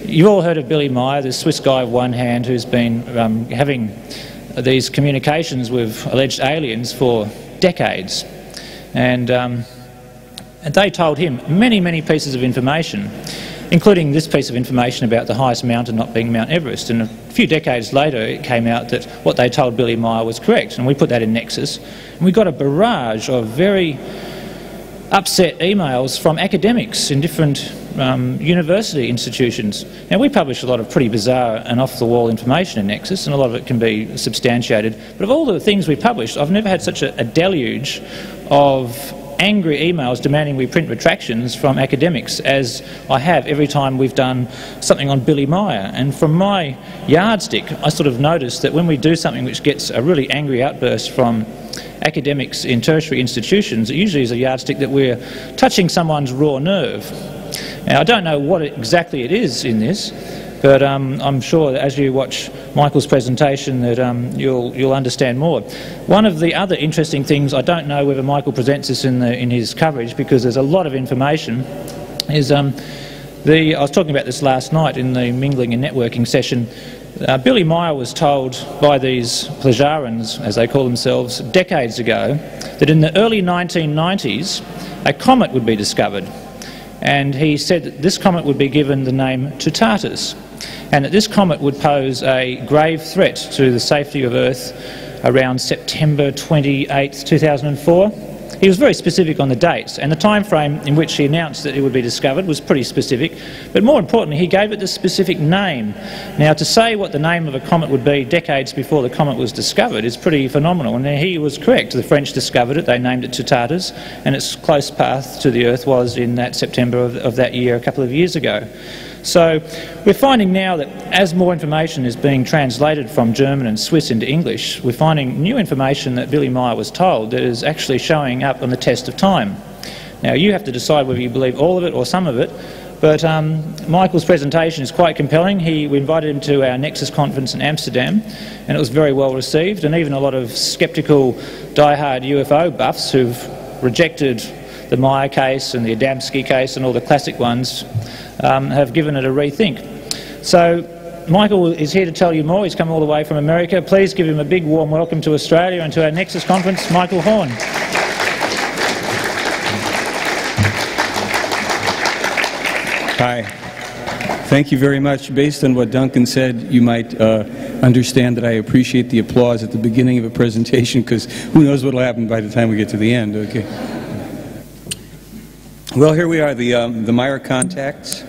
You've all heard of Billy Meier, the Swiss guy of one hand who's been having these communications with alleged aliens for decades. And they told him many, many pieces of information, including this piece of information about the highest mountain not being Mount Everest. And a few decades later it came out that what they told Billy Meier was correct, and we put that in Nexus. And we got a barrage of very upset emails from academics in different university institutions. Now, we publish a lot of pretty bizarre and off-the-wall information in Nexus, and a lot of it can be substantiated. But of all the things we published, I've never had such a deluge of angry emails demanding we print retractions from academics as I have every time we've done something on Billy Meier. And from my yardstick, I sort of noticed that when we do something which gets a really angry outburst from academics in tertiary institutions, it usually is a yardstick that we're touching someone's raw nerve. Now, I don't know what exactly it is in this, but I'm sure that as you watch Michael's presentation that you'll understand more. One of the other interesting things, I don't know whether Michael presents this in his coverage because there's a lot of information, is I was talking about this last night in the mingling and networking session. Billy Meier was told by these Plejarans, as they call themselves, decades ago, that in the early 1990s a comet would be discovered. And he said that this comet would be given the name Tutatis, and that this comet would pose a grave threat to the safety of Earth around September 28, 2004. He was very specific on the dates, and the time frame in which he announced that it would be discovered was pretty specific, but more importantly he gave it the specific name. Now, to say what the name of a comet would be decades before the comet was discovered is pretty phenomenal, and he was correct. The French discovered it, they named it Tutatis, and its close path to the Earth was in that September of that year, a couple of years ago. So we're finding now that as more information is being translated from German and Swiss into English, we're finding new information that Billy Meier was told that is actually showing up on the test of time. Now, you have to decide whether you believe all of it or some of it, but Michael's presentation is quite compelling. We invited him to our Nexus conference in Amsterdam, and it was very well received, and even a lot of sceptical, die-hard UFO buffs who've rejected the Meier case and the Adamski case and all the classic ones have given it a rethink. So Michael is here to tell you more. He's come all the way from America. Please give him a big warm welcome to Australia and to our Nexus conference, Michael Horn. Hi. Thank you very much. Based on what Duncan said, you might understand that I appreciate the applause at the beginning of a presentation, because who knows what will happen by the time we get to the end. Okay. Well, here we are, the Meier contacts.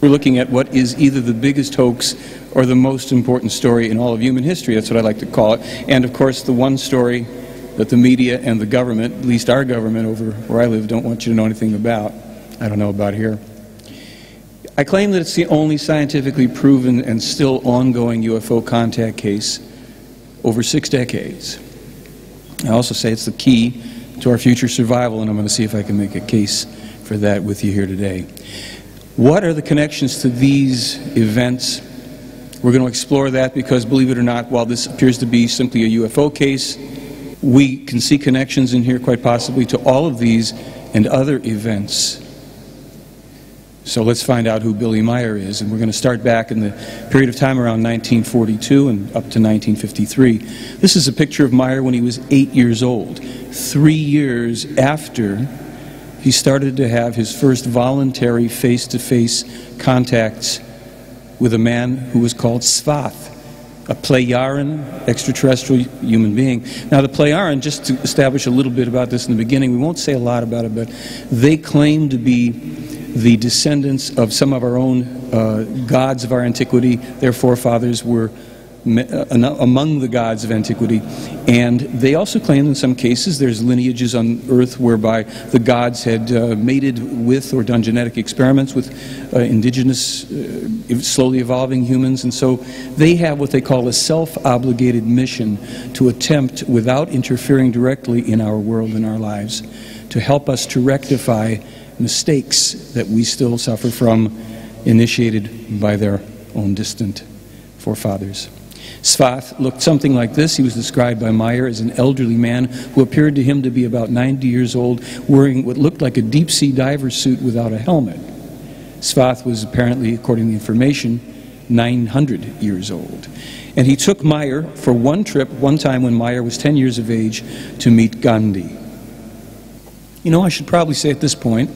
We're looking at what is either the biggest hoax or the most important story in all of human history. That's what I like to call it. And of course, the one story that the media and the government, at least our government over where I live, don't want you to know anything about. I don't know about here. I claim that it's the only scientifically proven and still ongoing UFO contact case over 6 decades. I also say it's the key to our future survival, and I'm going to see if I can make a case for that with you here today. What are the connections to these events? We're going to explore that because, believe it or not, while this appears to be simply a UFO case, we can see connections in here quite possibly to all of these and other events. So let's find out who Billy Meier is, and we're going to start back in the period of time around 1942 and up to 1953. This is a picture of Meier when he was 8 years old, 3 years after he started to have his first voluntary face-to-face contacts with a man who was called Svath, a Plejaran extraterrestrial human being. Now, the Plejaran, just to establish a little bit about this in the beginning, we won't say a lot about it, but they claim to be the descendants of some of our own gods of our antiquity. Their forefathers were among the gods of antiquity, and they also claim in some cases there's lineages on Earth whereby the gods had mated with or done genetic experiments with indigenous, slowly evolving humans, and so they have what they call a self-obligated mission to attempt, without interfering directly in our world and our lives, to help us to rectify mistakes that we still suffer from, initiated by their own distant forefathers. Svath looked something like this. He was described by Meier as an elderly man who appeared to him to be about 90 years old, wearing what looked like a deep-sea diver suit without a helmet. Svath was apparently, according to the information, 900 years old. And he took Meier for one trip, one time when Meier was 10 years of age, to meet Gandhi. You know, I should probably say at this point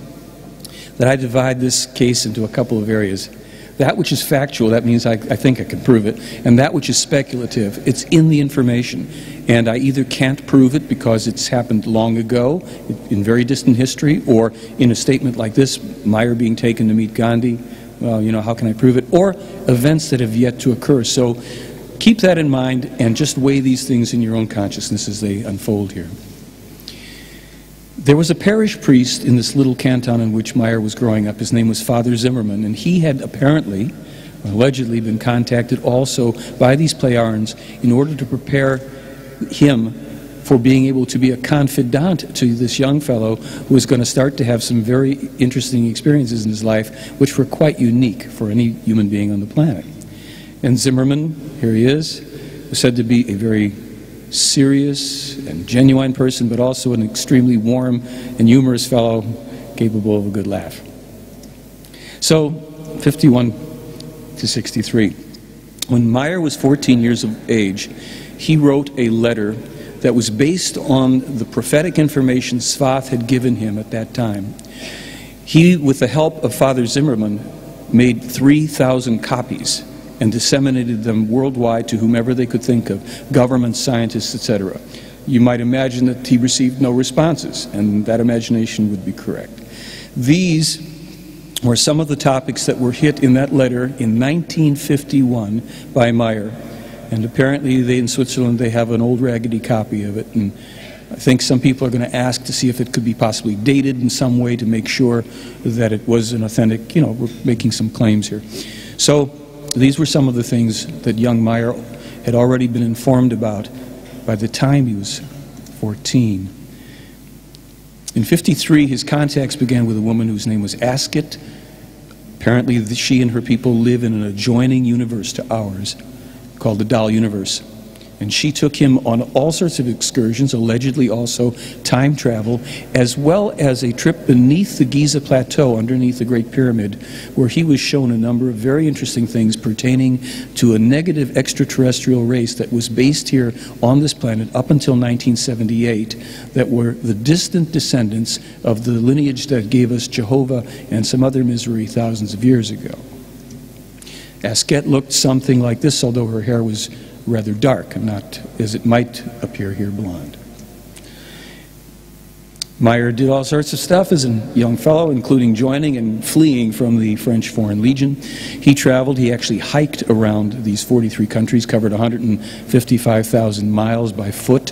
that I divide this case into a couple of areas. That which is factual, that means I think I can prove it, and that which is speculative, it's in the information. And I either can't prove it because it's happened long ago, in very distant history, or in a statement like this, Meier being taken to meet Gandhi, well, you know, how can I prove it? Or events that have yet to occur. So keep that in mind and just weigh these things in your own consciousness as they unfold here. There was a parish priest in this little canton in which Meier was growing up. His name was Father Zimmerman, and he had apparently, allegedly, been contacted also by these Plejarans in order to prepare him for being able to be a confidant to this young fellow who was going to start to have some very interesting experiences in his life, which were quite unique for any human being on the planet. And Zimmerman, here he is, was said to be a very serious and genuine person, but also an extremely warm and humorous fellow, capable of a good laugh. So, 51 to 63. When Meier was 14 years of age, he wrote a letter that was based on the prophetic information Svath had given him at that time. He, with the help of Father Zimmerman, made 3,000 copies and disseminated them worldwide to whomever they could think of, governments, scientists, etc. You might imagine that he received no responses, and that imagination would be correct. These were some of the topics that were hit in that letter in 1951 by Meier. And apparently in Switzerland they have an old raggedy copy of it, and I think some people are going to ask to see if it could be possibly dated in some way to make sure that it was an authentic, you know, we're making some claims here. So these were some of the things that young Meier had already been informed about by the time he was 14. In 53, his contacts began with a woman whose name was Asket. Apparently she and her people live in an adjoining universe to ours, called the Doll Universe. And she took him on all sorts of excursions, allegedly also time travel, as well as a trip beneath the Giza Plateau, underneath the Great Pyramid, where he was shown a number of very interesting things pertaining to a negative extraterrestrial race that was based here on this planet up until 1978, that were the distant descendants of the lineage that gave us Jehovah and some other misery thousands of years ago. Asket looked something like this, although her hair was rather dark and not, as it might appear here, blonde. Meier did all sorts of stuff as a young fellow, including joining and fleeing from the French Foreign Legion. He traveled, he actually hiked around these 43 countries, covered 155,000 miles by foot,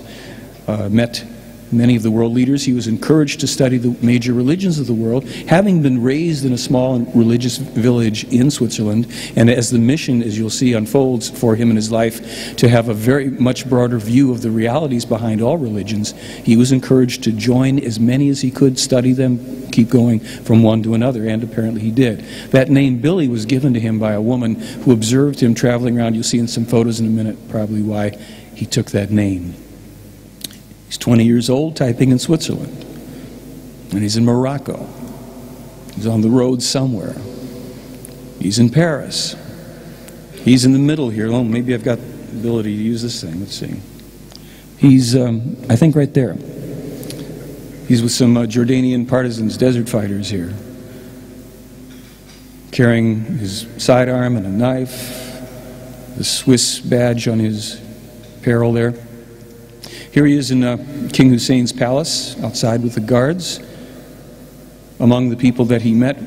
met many of the world leaders. He was encouraged to study the major religions of the world, having been raised in a small religious village in Switzerland, and as the mission, as you'll see, unfolds for him in his life to have a very much broader view of the realities behind all religions, he was encouraged to join as many as he could, study them, keep going from one to another, and apparently he did. That name Billy was given to him by a woman who observed him traveling around. You'll see in some photos in a minute probably why he took that name. He's 20 years old, typing in Switzerland. And he's in Morocco. He's on the road somewhere. He's in Paris. He's in the middle here. Oh, maybe I've got the ability to use this thing. Let's see. He's, I think, right there. He's with some Jordanian partisans, desert fighters here, carrying his sidearm and a knife, the Swiss badge on his apparel there. Here he is in King Hussein's palace, outside with the guards. Among the people that he met,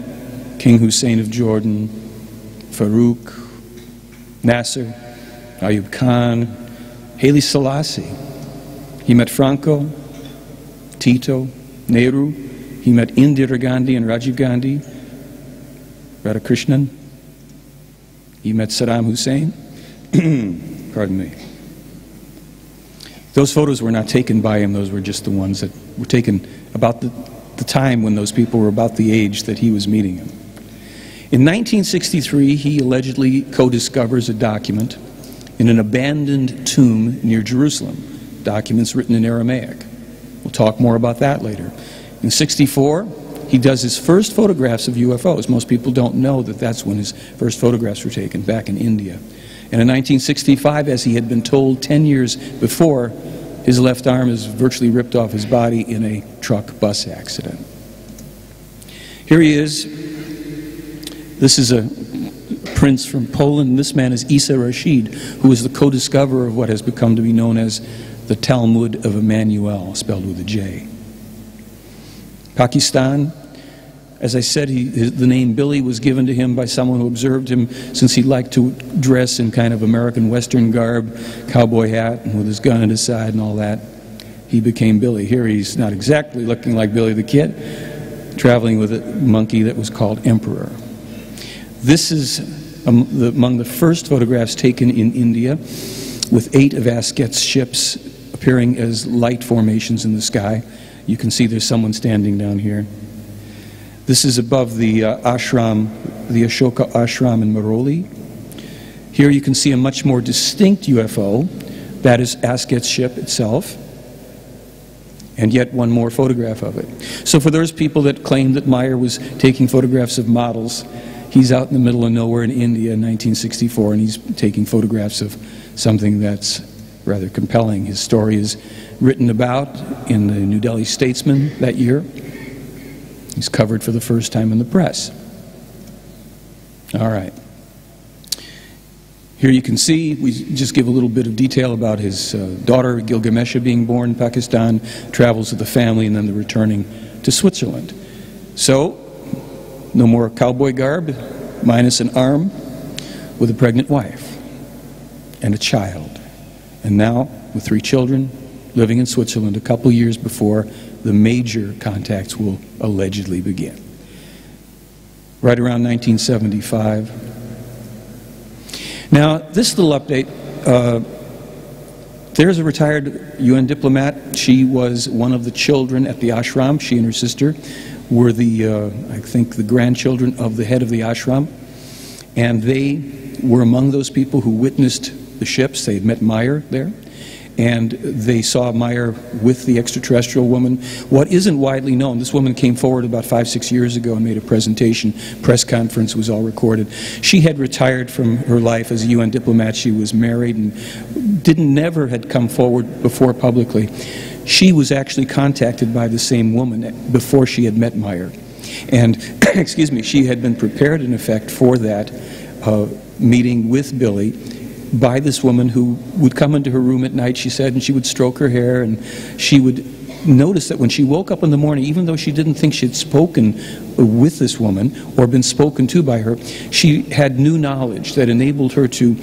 King Hussein of Jordan, Farouk, Nasser, Ayub Khan, Haile Selassie. He met Franco, Tito, Nehru. He met Indira Gandhi and Rajiv Gandhi, Radhakrishnan. He met Saddam Hussein. Pardon me. Those photos were not taken by him. Those were just the ones that were taken about the time when those people were about the age that he was meeting him. In 1963, he allegedly co-discovers a document in an abandoned tomb near Jerusalem, documents written in Aramaic. We'll talk more about that later. In 64, he does his first photographs of UFOs. Most people don't know that that's when his first photographs were taken, back in India. And in 1965, as he had been told 10 years before, his left arm is virtually ripped off his body in a truck bus accident. Here he is. This is a prince from Poland. This man is Isa Rashid, who is the co-discoverer of what has become to be known as the Talmud of Emmanuel, spelled with a J. Pakistan, as I said, the name Billy was given to him by someone who observed him since he liked to dress in kind of American Western garb, cowboy hat, and with his gun at his side and all that. He became Billy. Here he's not exactly looking like Billy the Kid, traveling with a monkey that was called Emperor. This is among the first photographs taken in India, with 8 of Asquet's ships appearing as light formations in the sky. You can see there's someone standing down here. This is above the ashram, the Ashoka ashram in Maroli. Here you can see a much more distinct UFO. That is Asquet's ship itself. And yet one more photograph of it. So for those people that claim that Meier was taking photographs of models, he's out in the middle of nowhere in India in 1964, and he's taking photographs of something that's rather compelling. His story is written about in the New Delhi Statesman that year. He's covered for the first time in the press. All right. Here you can see, we just give a little bit of detail about his daughter, Gilgamesha, being born in Pakistan, travels with the family, and then the returning to Switzerland. So, no more cowboy garb, minus an arm, with a pregnant wife and a child. And now, with 3 children, living in Switzerland a couple years before the major contacts will allegedly begin. Right around 1975. Now, this little update, there's a retired UN diplomat. She was one of the children at the ashram. She and her sister were the, I think, the grandchildren of the head of the ashram. And they were among those people who witnessed the ships. They had met Meier there. And they saw Meier with the extraterrestrial woman. What isn't widely known, this woman came forward about 5-6 years ago and made a presentation. Press conference was all recorded. She had retired from her life as a UN diplomat. She was married and never had come forward before publicly. She was actually contacted by the same woman before she had met Meier. And, excuse me, she had been prepared in effect for that meeting with Billy by this woman who would come into her room at night, she said, and she would stroke her hair, and she would notice that when she woke up in the morning, even though she didn't think she had spoken with this woman or been spoken to by her, she had new knowledge that enabled her to,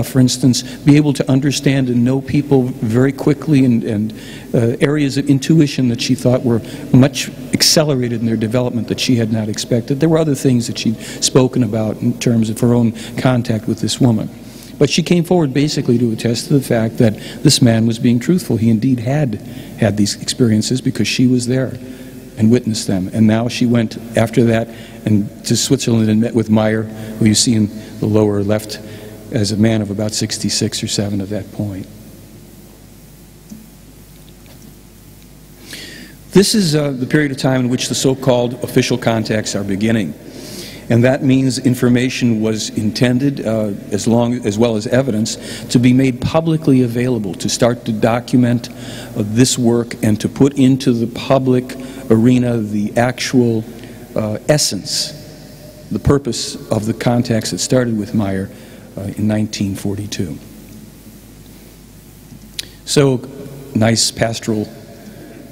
for instance, be able to understand and know people very quickly, and areas of intuition that she thought were much accelerated in their development that she had not expected. There were other things that she'd spoken about in terms of her own contact with this woman. But she came forward basically to attest to the fact that this man was being truthful. He indeed had these experiences because she was there and witnessed them. And now she went after that and to Switzerland and met with Meier, who you see in the lower left as a man of about 66 or 7 at that point. This is the period of time in which the so-called official contacts are beginning. And that means information was intended, as well as evidence, to be made publicly available, to start to document this work and to put into the public arena the actual essence, the purpose of the contacts that started with Meier in 1942. So, nice pastoral,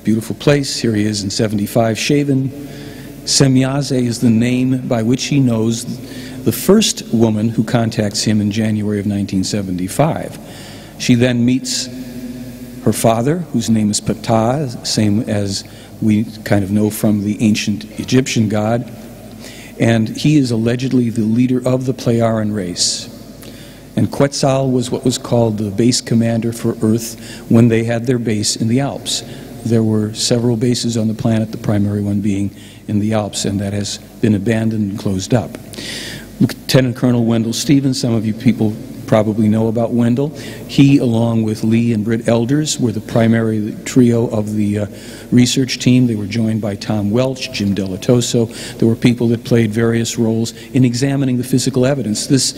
beautiful place. Here he is in 75, shaven. Semyaze is the name by which he knows the first woman who contacts him in January of 1975. She then meets her father, whose name is Ptah, same as we kind of know from the ancient Egyptian god. And he is allegedly the leader of the Plejaren race. And Quetzal was what was called the base commander for Earth when they had their base in the Alps. There were several bases on the planet, the primary one being in the Alps, and that has been abandoned and closed up. Lieutenant Colonel Wendell Stevens, some of you people probably know about Wendell. He, along with Lee and Britt Elders, were the primary trio of the research team. They were joined by Tom Welch, Jim Delatoso. There were people that played various roles in examining the physical evidence. This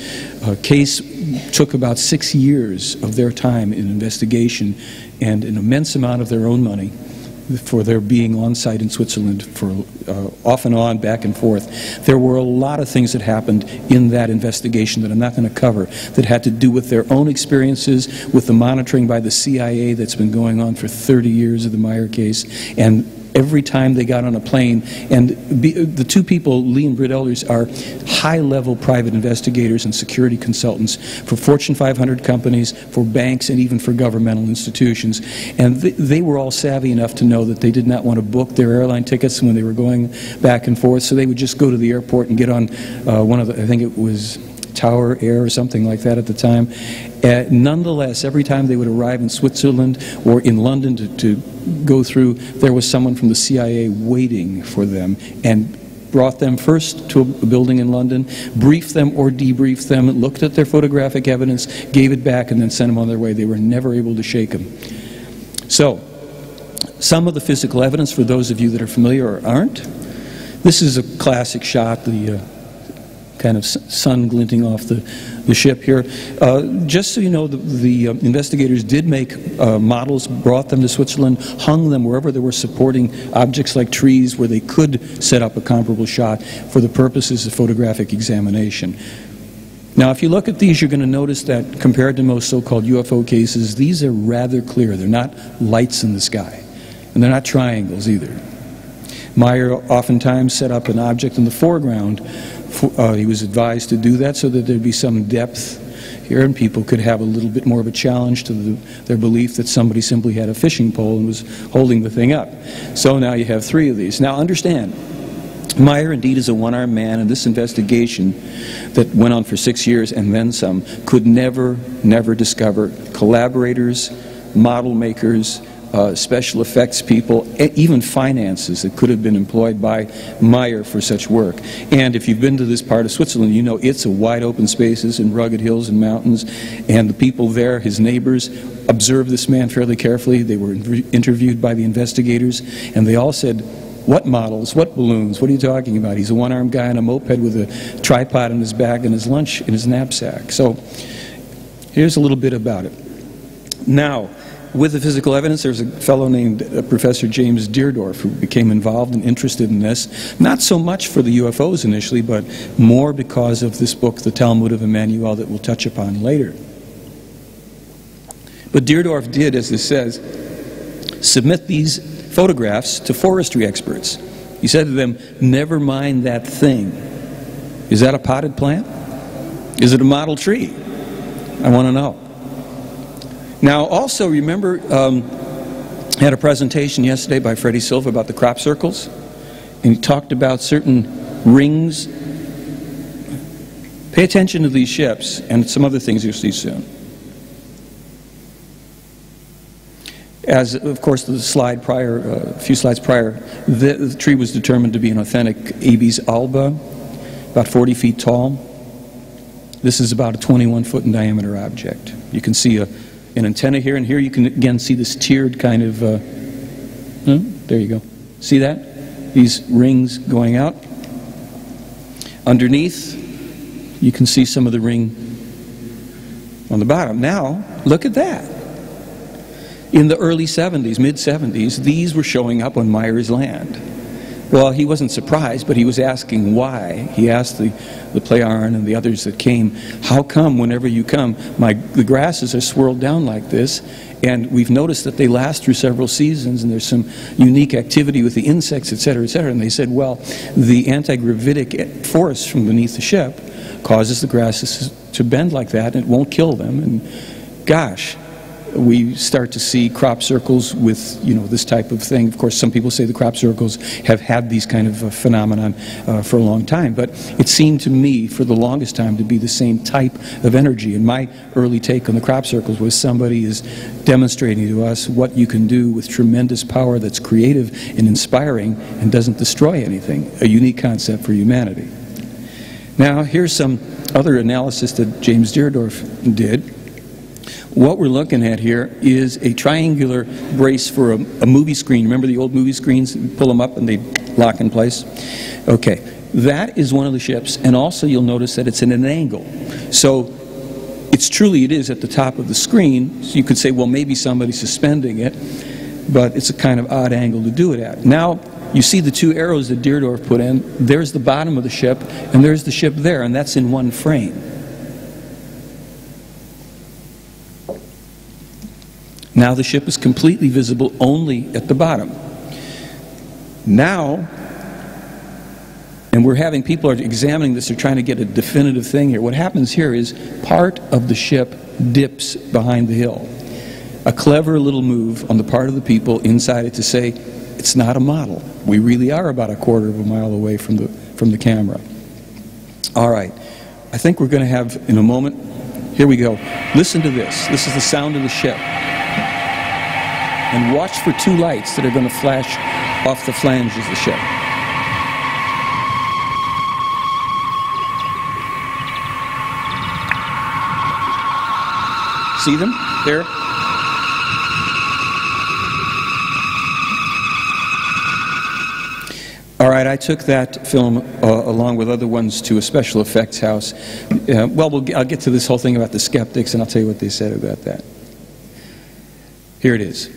case took about 6 years of their time in investigation and an immense amount of their own money for their being on site in Switzerland for off and on, back and forth. There were a lot of things that happened in that investigation that I'm not going to cover that had to do with their own experiences, with the monitoring by the CIA that's been going on for 30 years of the Meier case, and every time they got on a plane. And the two people, Lee and Britt Elders, are high-level private investigators and security consultants for Fortune 500 companies, for banks, and even for governmental institutions. And they were all savvy enough to know that they did not want to book their airline tickets when they were going back and forth, so they would just go to the airport and get on one of the, I think it was Tower Air or something like that at the time. Nonetheless, every time they would arrive in Switzerland or in London to go through, there was someone from the CIA waiting for them and brought them first to a building in London, briefed them or debriefed them, looked at their photographic evidence, gave it back, and then sent them on their way. They were never able to shake them. So, some of the physical evidence, for those of you that are familiar or aren't, this is a classic shot, the kind of sun glinting off the ship here. Just so you know, the investigators did make models, brought them to Switzerland, hung them wherever there were supporting objects like trees where they could set up a comparable shot for the purposes of photographic examination. Now, if you look at these, you're going to notice that compared to most so-called UFO cases, these are rather clear. They're not lights in the sky, and they're not triangles either. Meier oftentimes set up an object in the foreground. He was advised to do that so that there'd be some depth here and people could have a little bit more of a challenge to their belief that somebody simply had a fishing pole and was holding the thing up. So now you have 3 of these. Now understand, Meier indeed is a one-armed man, and this investigation that went on for 6 years and then some could never discover collaborators, model makers, special effects people, even finances that could have been employed by Meier for such work. And if you've been to this part of Switzerland, you know it's a wide open spaces and rugged hills and mountains, and the people there, his neighbors, observed this man fairly carefully. They were interviewed by the investigators, and they all said, "What models? What balloons? What are you talking about? He's a one-armed guy on a moped with a tripod in his back and his lunch in his knapsack." So here's a little bit about it. Now, with the physical evidence, there's a fellow named Professor James Deardorff who became involved and interested in this, not so much for the UFOs initially, but more because of this book, The Talmud of Emmanuel, that we'll touch upon later. But Deardorff did, as this says, submit these photographs to forestry experts. He said to them, "Never mind that thing. Is that a potted plant? Is it a model tree? I want to know." Now, also remember, I had a presentation yesterday by Freddie Silva about the crop circles, and he talked about certain rings. Pay attention to these ships and some other things you'll see soon. As, of course, the slide prior, a few slides prior, the tree was determined to be an authentic Abies alba, about 40 feet tall. This is about a 21-foot in diameter object. You can see an antenna here, and here you can again see this tiered kind of, there you go. See that? These rings going out. Underneath, you can see some of the ring on the bottom. Now, look at that. In the early 70s, mid-70s, these were showing up on Meier's land. Well, he wasn't surprised, but he was asking why. He asked the Pleiaren and the others that came, "How come whenever you come, the grasses are swirled down like this, and we've noticed that they last through several seasons, and there's some unique activity with the insects, etc., etc." And they said, well, the anti-gravitic force from beneath the ship causes the grasses to bend like that, and it won't kill them. And gosh, we start to see crop circles with, you know, this type of thing. Of course, some people say the crop circles have had these kind of phenomenon for a long time, but it seemed to me for the longest time to be the same type of energy. And my early take on the crop circles was somebody is demonstrating to us what you can do with tremendous power that's creative and inspiring and doesn't destroy anything, a unique concept for humanity. Now, here's some other analysis that James Deardorff did. What we're looking at here is a triangular brace for a movie screen. Remember the old movie screens? You pull them up and they lock in place? Okay, that is one of the ships, and also you'll notice that it's in an angle. So it is at the top of the screen, so you could say, well, maybe somebody's suspending it, but it's a kind of odd angle to do it at. Now, you see the two arrows that Deardorff put in. There's the bottom of the ship, and there's the ship there, and that's in one frame. Now the ship is completely visible only at the bottom. Now, and we're having people are examining this, they're trying to get a definitive thing here. What happens here is part of the ship dips behind the hill. A clever little move on the part of the people inside it to say, it's not a model. We really are about a quarter of a mile away from the camera. All right. I think we're going to have, in a moment, here we go. Listen to this. This is the sound of the ship. And watch for two lights that are going to flash off the flange of the ship. See them there? All right, I took that film along with other ones to a special effects house. I'll get to this whole thing about the skeptics, and I'll tell you what they said about that. Here it is.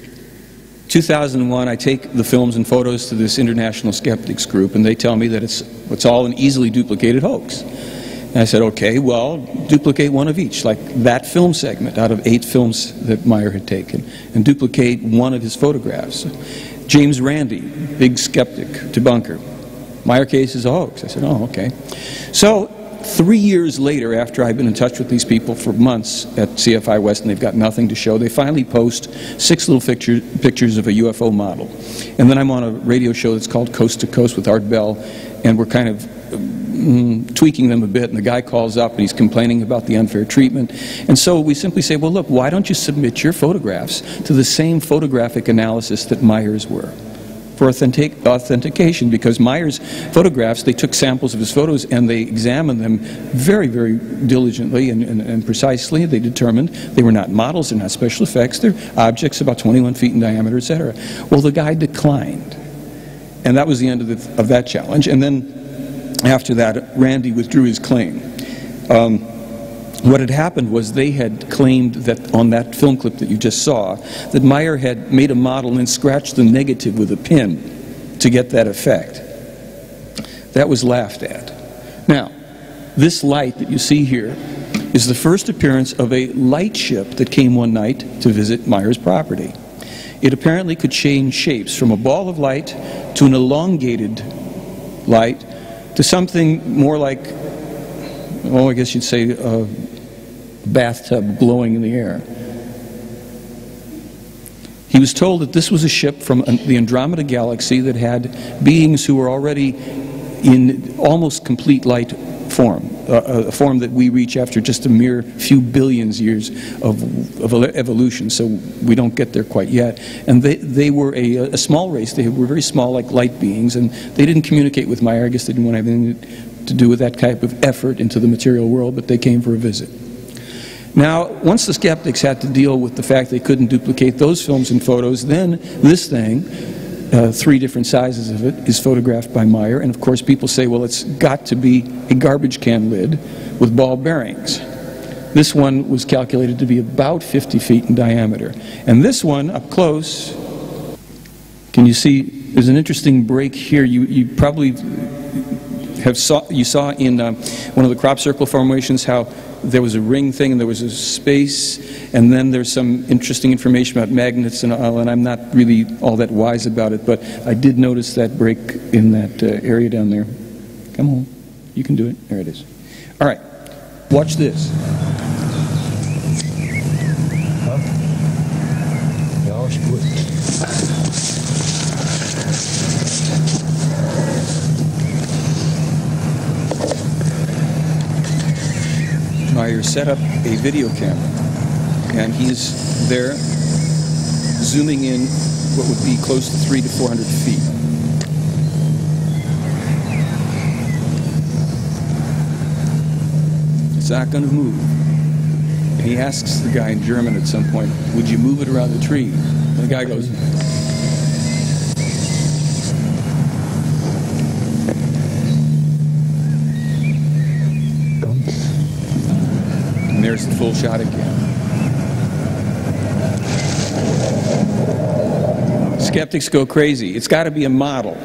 2001, I take the films and photos to this international skeptics group, and they tell me that it's all an easily duplicated hoax. And I said, okay, well, duplicate one of each, like that film segment out of 8 films that Meier had taken, and duplicate one of his photographs. James Randi, big skeptic, debunker. Meier case is a hoax. I said, oh, okay. So 3 years later, after I've been in touch with these people for months at CFI West and they've got nothing to show, they finally post 6 little pictures of a UFO model. And then I'm on a radio show that's called Coast to Coast with Art Bell, and we're kind of tweaking them a bit, and the guy calls up and he's complaining about the unfair treatment. And so we simply say, well, look, why don't you submit your photographs to the same photographic analysis that Meier's were for authentication? Because Meier's photographs, they took samples of his photos and they examined them very, very diligently and precisely. They determined they were not models, they're not special effects, they're objects about 21 feet in diameter, etc. Well, the guy declined. And that was the end of that challenge. And then after that, Randy withdrew his claim. What had happened was they had claimed that on that film clip that you just saw, that Meier had made a model and scratched the negative with a pin to get that effect. That was laughed at. Now, this light that you see here is the first appearance of a light ship that came one night to visit Meier's property. It apparently could change shapes from a ball of light to an elongated light to something more like, well, I guess you'd say a bathtub glowing in the air. He was told that this was a ship from the Andromeda Galaxy that had beings who were already in almost complete light form, a form that we reach after just a mere few billions years of evolution, so we don't get there quite yet. And they were a small race. They were very small, like light beings, and they didn't communicate with Meier. I guess they didn't want to have anything to do with that type of effort into the material world, but they came for a visit. Now, once the skeptics had to deal with the fact they couldn't duplicate those films and photos, then this thing, 3 different sizes of it, is photographed by Meier. And of course people say, well, it's got to be a garbage can lid with ball bearings. This one was calculated to be about 50 feet in diameter. And this one, up close, can you see, there's an interesting break here. You probably saw in one of the crop circle formations how there was a ring thing and there was a space, and then there's some interesting information about magnets and all, and I'm not really all that wise about it, but I did notice that break in that area down there. Come on, you can do it. There it is. All right, watch this. Ja, ist gut. Meier set up a video camera, and he's there zooming in what would be close to 300 to 400 feet. It's not going to move. And he asks the guy in German at some point, would you move it around the tree? And the guy goes, and there's the full shot again. Skeptics go crazy. It's got to be a model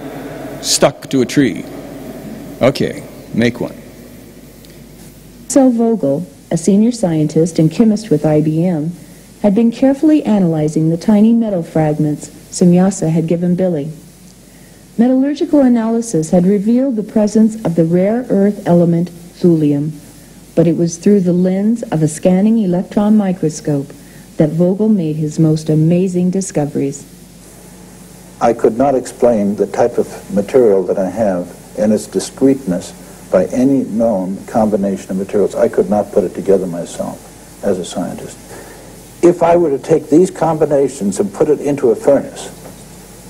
stuck to a tree. Okay, make one. Marcel Vogel, a senior scientist and chemist with IBM, had been carefully analyzing the tiny metal fragments Sumyasa had given Billy. Metallurgical analysis had revealed the presence of the rare earth element thulium, but it was through the lens of a scanning electron microscope that Vogel made his most amazing discoveries. I could not explain the type of material that I have and its discreteness by any known combination of materials. I could not put it together myself as a scientist. If I were to take these combinations and put it into a furnace,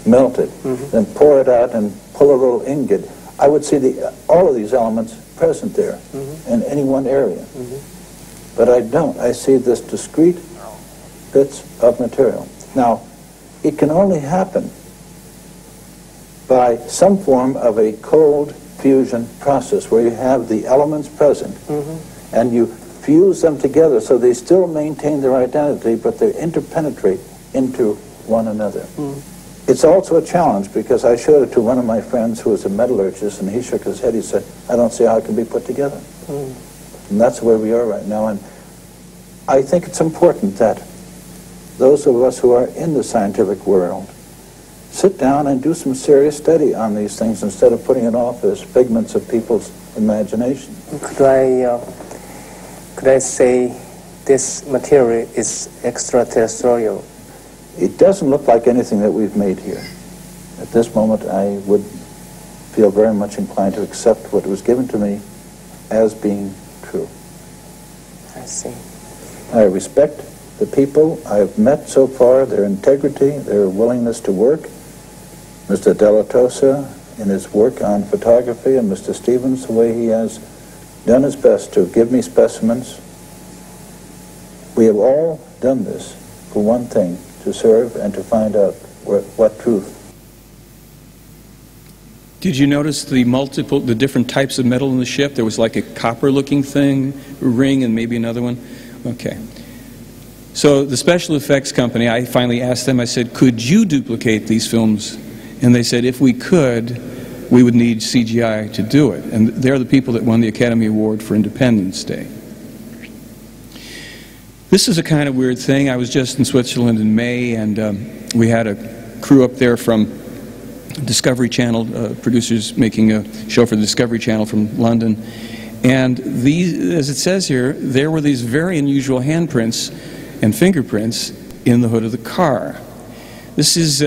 melt it, then pour it out and pull a little ingot, I would see all of these elements present there in any one area. But I don't. I see this discrete bits of material. Now, it can only happen by some form of a cold fusion process where you have the elements present and you fuse them together so they still maintain their identity, but they interpenetrate into one another. It's also a challenge because I showed it to one of my friends who was a metallurgist, and he shook his head. He said, I don't see how it can be put together. And that's where we are right now. And I think it's important that those of us who are in the scientific world sit down and do some serious study on these things instead of putting it off as figments of people's imagination. Could I say this material is extraterrestrial? It doesn't look like anything that we've made here. At this moment, I would feel very much inclined to accept what was given to me as being true. I see. I respect the people I've met so far, their integrity, their willingness to work. Mr. Della Tosa in his work on photography, and Mr. Stevens, the way he has done his best to give me specimens. We have all done this for one thing, to serve and to find out what truth. Did you notice the different types of metal in the ship? There was like a copper-looking thing, a ring, and maybe another one. Okay. So the special effects company, I finally asked them, I said, could you duplicate these films? And they said, if we could, we would need CGI to do it. And they're the people that won the Academy Award for Independence Day. This is a kind of weird thing. I was just in Switzerland in May, and we had a crew up there from Discovery Channel, producers making a show for the Discovery Channel from London. And these, as it says here, there were these very unusual handprints and fingerprints in the hood of the car. This is,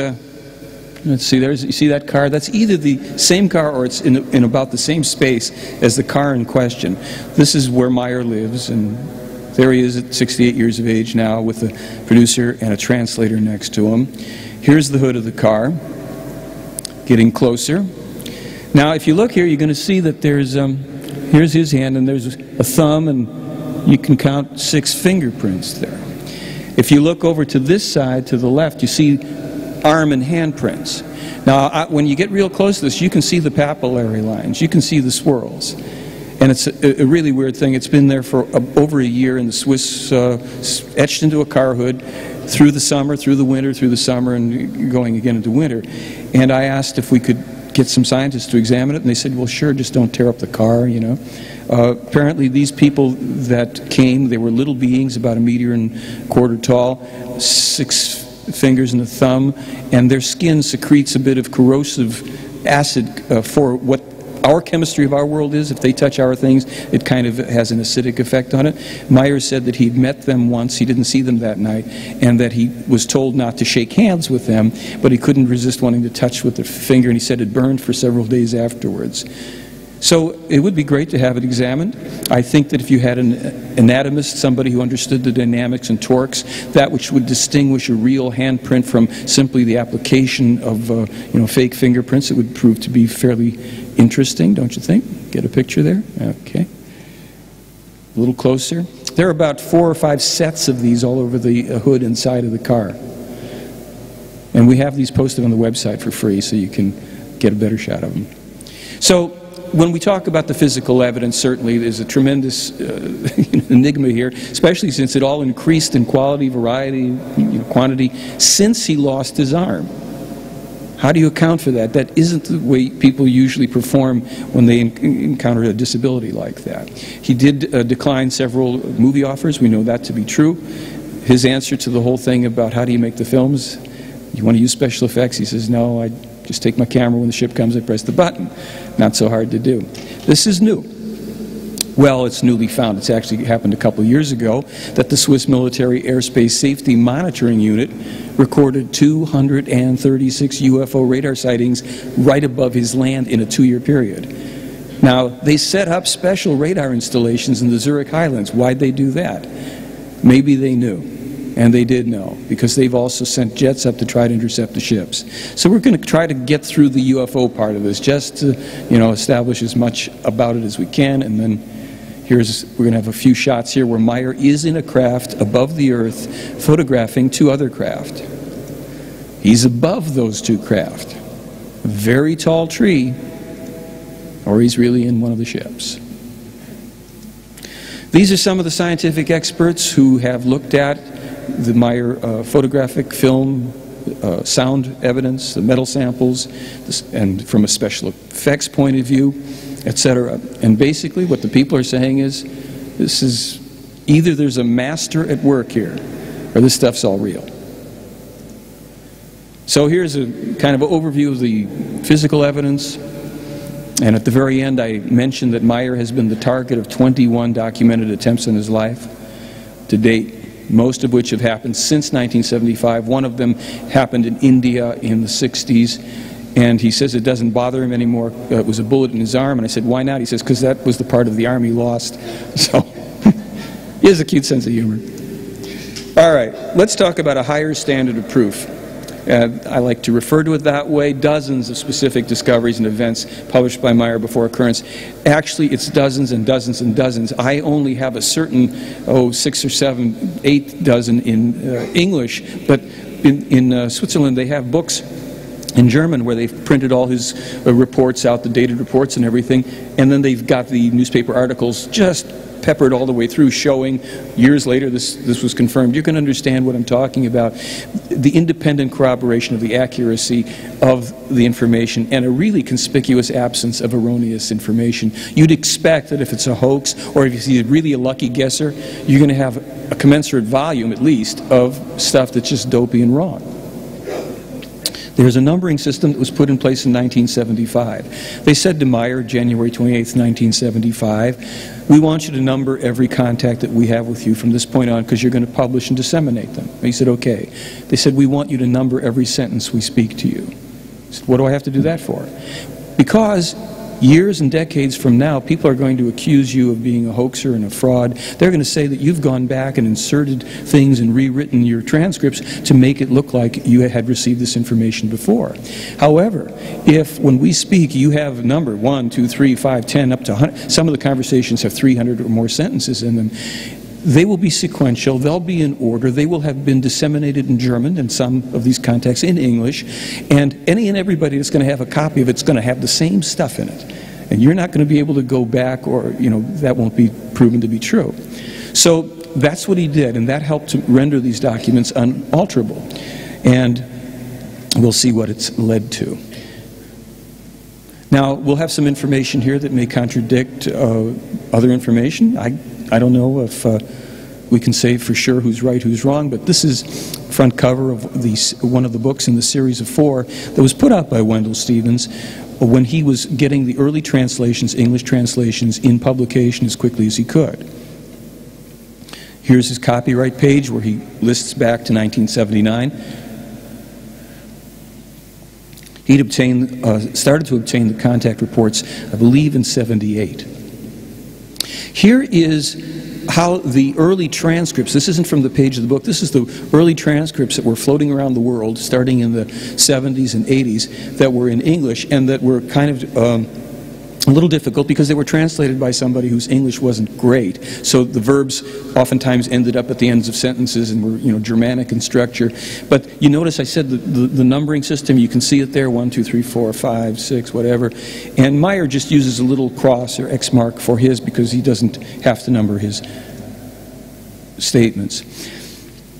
let's see, you see that car? That's either the same car or it's in about the same space as the car in question. This is where Meier lives, and there he is at 68 years of age now with a producer and a translator next to him. Here's the hood of the car, getting closer. Now, if you look here, you're going to see that there's, here's his hand, and there's a thumb, and you can count 6 fingerprints there. If you look over to this side, to the left, you see arm and hand prints. Now, when you get real close to this, you can see the papillary lines. You can see the swirls. And it's a really weird thing. It's been there for over a year in the Swiss, etched into a car hood through the summer, through the winter, through the summer, and going again into winter. And I asked if we could get some scientists to examine it, and they said, well, sure, just don't tear up the car, you know. Apparently these people that came, they were little beings, about 1.25 meters tall, 6 fingers and a thumb, and their skin secretes a bit of corrosive acid for what our chemistry of our world is. If they touch our things, it kind of has an acidic effect on it. Meier said that he'd met them once, he didn't see them that night, and that he was told not to shake hands with them, but he couldn't resist wanting to touch with their finger, and he said it burned for several days afterwards. So it would be great to have it examined. I think that if you had an anatomist, somebody who understood the dynamics and torques, that which would distinguish a real handprint from simply the application of fake fingerprints, it would prove to be fairly interesting, don't you think? Get a picture there? Okay. So, A little closer. There are about 4 or 5 sets of these all over the hood inside of the car. And we have these posted on the website for free so you can get a better shot of them. So when we talk about the physical evidence, certainly there's a tremendous enigma here, especially since it all increased in quality, variety, quantity since he lost his arm. How do you account for that? That isn't the way people usually perform when they encounter a disability like that. He did decline several movie offers. We know that to be true. His answer to the whole thing about how do you make the films, you want to use special effects? He says, no, I just take my camera when the ship comes, I press the button. Not so hard to do. This is new. Well, it's newly found. It's actually happened a couple years ago that the Swiss Military Airspace Safety Monitoring Unit recorded 236 UFO radar sightings right above his land in a 2-year period. Now, they set up special radar installations in the Zurich Highlands. Why'd they do that? Maybe they knew. And they did know, because they've also sent jets up to try to intercept the ships. So we're going to try to get through the UFO part of this, just to, establish as much about it as we can, and then we're going to have a few shots here where Meier is in a craft above the Earth photographing 2 other craft. He's above those 2 craft. A very tall tree, or he's really in one of the ships. These are some of the scientific experts who have looked at the Meier photographic film, sound evidence, the metal samples, and from a special effects point of view, etc. And basically what the people are saying is, this is either there's a master at work here, or this stuff's all real. So here's a kind of an overview of the physical evidence. And at the very end, I mentioned that Meier has been the target of 21 documented attempts in his life to date, most of which have happened since 1975. One of them happened in India in the 60s. And he says it doesn't bother him anymore. It was a bullet in his arm. And I said, why not? He says, because that was the part of the arm he lost. So he has a cute sense of humor. All right, let's talk about a higher standard of proof. I like to refer to it that way. Dozens of specific discoveries and events published by Meier before occurrence. Actually, it's dozens and dozens and dozens. I only have a certain, 6 or 7, 8 dozen in English, but in Switzerland they have books in German where they've printed all his reports out, the dated reports and everything, and then they've got the newspaper articles just peppered all the way through, showing years later this was confirmed. You can understand what I'm talking about. The independent corroboration of the accuracy of the information and a really conspicuous absence of erroneous information. You'd expect that if it's a hoax, or if you're really a lucky guesser, you're going to have a commensurate volume, at least, of stuff that's just dopey and wrong. There's a numbering system that was put in place in 1975. They said to Meier, January 28th, 1975, we want you to number every contact that we have with you from this point on because you're going to publish and disseminate them. He said, okay. They said, we want you to number every sentence we speak to you. He said, what do I have to do that for? Because years and decades from now, people are going to accuse you of being a hoaxer and a fraud. They're going to say that you've gone back and inserted things and rewritten your transcripts to make it look like you had received this information before. However, if when we speak you have a number 1, 2, 3, 5, 10, up to 100, some of the conversations have 300 or more sentences in them, they will be sequential, they'll be in order, they will have been disseminated in German and some of these contacts in English, and any and everybody that's going to have a copy of it's going to have the same stuff in it. And you're not going to be able to go back, or that won't be proven to be true. So that's what he did, and that helped to render these documents unalterable. And we'll see what it's led to. Now, we'll have some information here that may contradict other information. I don't know if we can say for sure who's right, who's wrong, but this is front cover of one of the books in the series of 4 that was put out by Wendell Stevens when he was getting the early translations, English translations, in publication as quickly as he could. Here's his copyright page where he lists back to 1979. He'd started to obtain the contact reports, I believe, in 78. Here is how the early transcripts, this isn't from the page of the book, this is the early transcripts that were floating around the world starting in the 70s and 80s that were in English and that were kind of a little difficult because they were translated by somebody whose English wasn't great. So the verbs oftentimes ended up at the ends of sentences and were, Germanic in structure. But you notice I said the numbering system, you can see it there, 1, 2, 3, 4, 5, 6, whatever. And Meier just uses a little cross or X mark for his because he doesn't have to number his statements.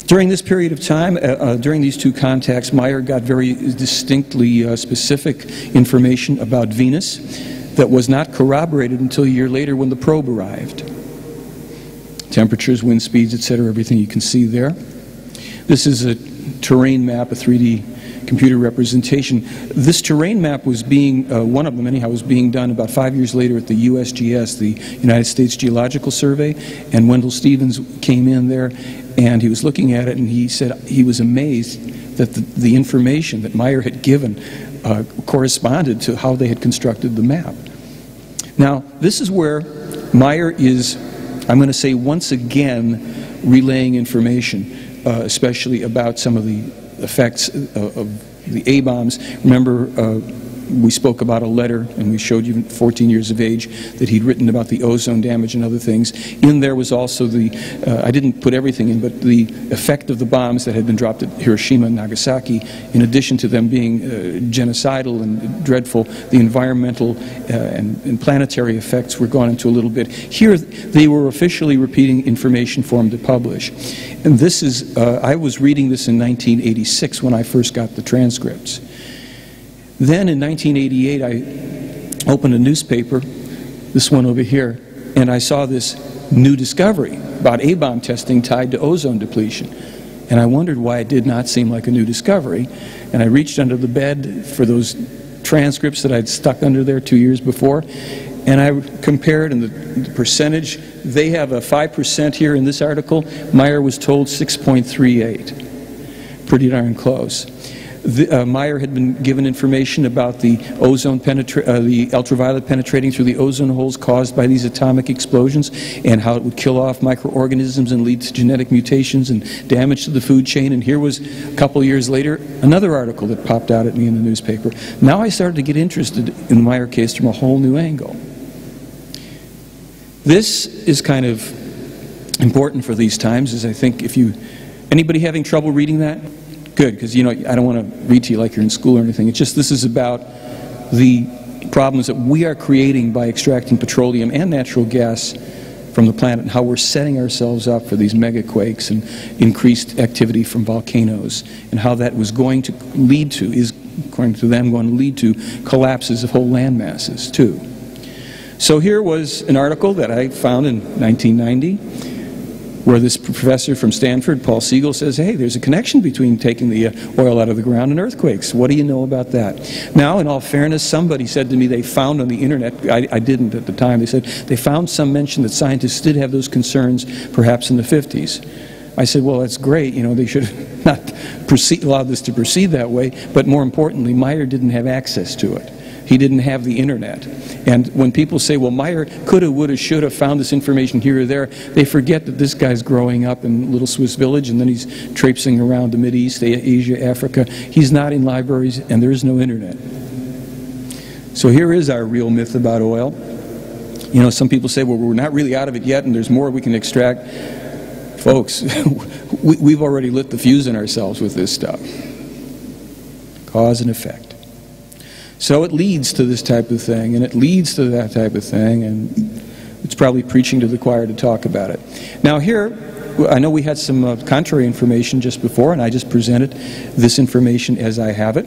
During this period of time, during these two contacts, Meier got very distinctly specific information about Venus that was not corroborated until a year later when the probe arrived. Temperatures, wind speeds, etc., everything you can see there. This is a terrain map, a 3D computer representation. This terrain map was being, one of them anyhow, was being done about 5 years later at the USGS, the United States Geological Survey, and Wendell Stevens came in there and he was looking at it and he said he was amazed that the information that Meier had given corresponded to how they had constructed the map. Now, this is where Meier is, I'm going to say once again, relaying information, especially about some of the effects of the A-bombs. Remember, we spoke about a letter, and we showed you 14 years of age, that he'd written about the ozone damage and other things. In there was also the, I didn't put everything in, but the effect of the bombs that had been dropped at Hiroshima and Nagasaki, in addition to them being genocidal and dreadful, the environmental and planetary effects were gone into a little bit. Here, they were officially repeating information for him to publish. And this is, I was reading this in 1986 when I first got the transcripts. Then in 1988, I opened a newspaper, this one over here, and I saw this new discovery about A-bomb testing tied to ozone depletion. And I wondered why it did not seem like a new discovery. And I reached under the bed for those transcripts that I'd stuck under there 2 years before, and I compared, and the percentage, they have a 5% here in this article. Meier was told 6.38. Pretty darn close. Meier had been given information about the ozone the ultraviolet penetrating through the ozone holes caused by these atomic explosions, and how it would kill off microorganisms and lead to genetic mutations and damage to the food chain. And here was, a couple of years later, another article that popped out at me in the newspaper. Now I started to get interested in the Meier case from a whole new angle. This is kind of important for these times, as I think if you, anybody having trouble reading that? Good, because I don't want to read to you like you're in school or anything. It's just this is about the problems that we are creating by extracting petroleum and natural gas from the planet, and how we're setting ourselves up for these megaquakes and increased activity from volcanoes, and how that was going to lead to, is according to them, going to lead to collapses of whole land masses too. So here was an article that I found in 1990. Where this professor from Stanford, Paul Siegel, says, hey, there's a connection between taking the oil out of the ground and earthquakes. What do you know about that? Now, in all fairness, somebody said to me they found on the internet, I didn't at the time, they said they found some mention that scientists did have those concerns perhaps in the 50s. I said, well, that's great, they should have not allowed this to proceed that way, but more importantly, Meier didn't have access to it. He didn't have the internet. And when people say, well, Meier coulda, woulda, shoulda found this information here or there, they forget that this guy's growing up in a little Swiss village, and then he's traipsing around the Mideast, Asia, Africa. He's not in libraries, and there is no internet. So here is our real myth about oil. Some people say, well, we're not really out of it yet, and there's more we can extract. Folks, we've already lit the fuse in ourselves with this stuff. Cause and effect. So it leads to this type of thing, and it leads to that type of thing, and it's probably preaching to the choir to talk about it. Now here, I know we had some contrary information just before, and I just presented this information as I have it.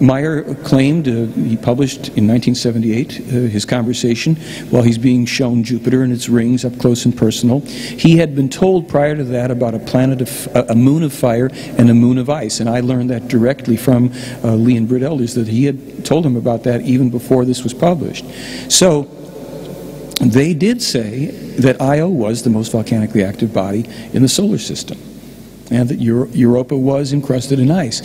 Meier claimed, he published in 1978 his conversation while he's being shown Jupiter and its rings up close and personal. He had been told prior to that about a moon of fire and a moon of ice, and I learned that directly from Lee and Britt Elders, that he had told him about that even before this was published. So they did say that Io was the most volcanically active body in the solar system, and that Europa was encrusted in ice.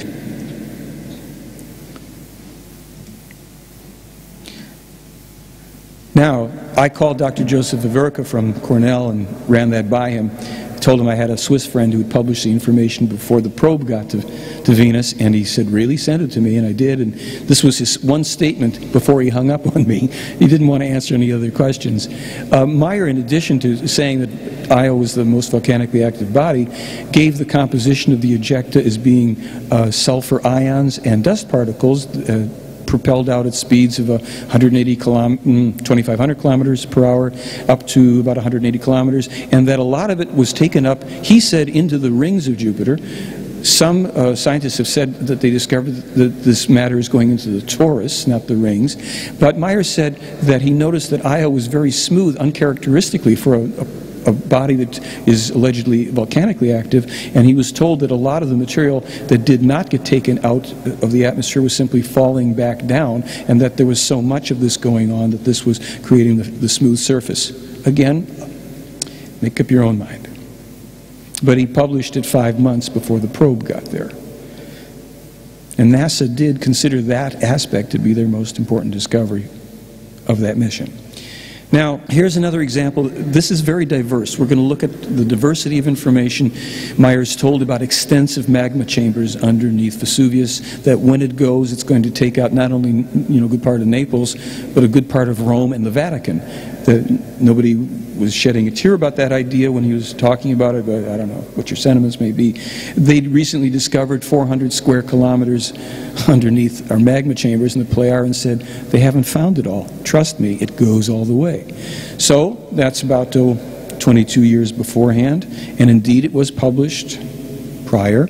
Now, I called Dr. Joseph Vaverka from Cornell and ran that by him told him I had a Swiss friend who had published the information before the probe got to Venus, and he said, really? Send it to me, and I did. And this was his one statement before he hung up on me. He didn't want to answer any other questions. Meier, in addition to saying that Io was the most volcanically active body, gave the composition of the ejecta as being sulfur ions and dust particles propelled out at speeds of 2,500 kilometers per hour up to about 180 kilometers, and that a lot of it was taken up, he said, into the rings of Jupiter. Some scientists have said that they discovered that this matter is going into the torus, not the rings. But Meier said that he noticed that Io was very smooth, uncharacteristically for a body that is allegedly volcanically active, and he was told that a lot of the material that did not get taken out of the atmosphere was simply falling back down, and that there was so much of this going on that this was creating the smooth surface. Again, make up your own mind. But he published it 5 months before the probe got there. And NASA did consider that aspect to be their most important discovery of that mission. Now, here's another example. This is very diverse. We're going to look at the diversity of information Meier's told about extensive magma chambers underneath Vesuvius, that when it goes, it's going to take out not only, a good part of Naples, but a good part of Rome and the Vatican. Nobody was shedding a tear about that idea when he was talking about it, but I don't know what your sentiments may be. They'd recently discovered 400 square kilometers underneath our magma chambers in the Pleiar and said, they haven't found it all. Trust me, it goes all the way. So that's about 22 years beforehand, and indeed it was published prior.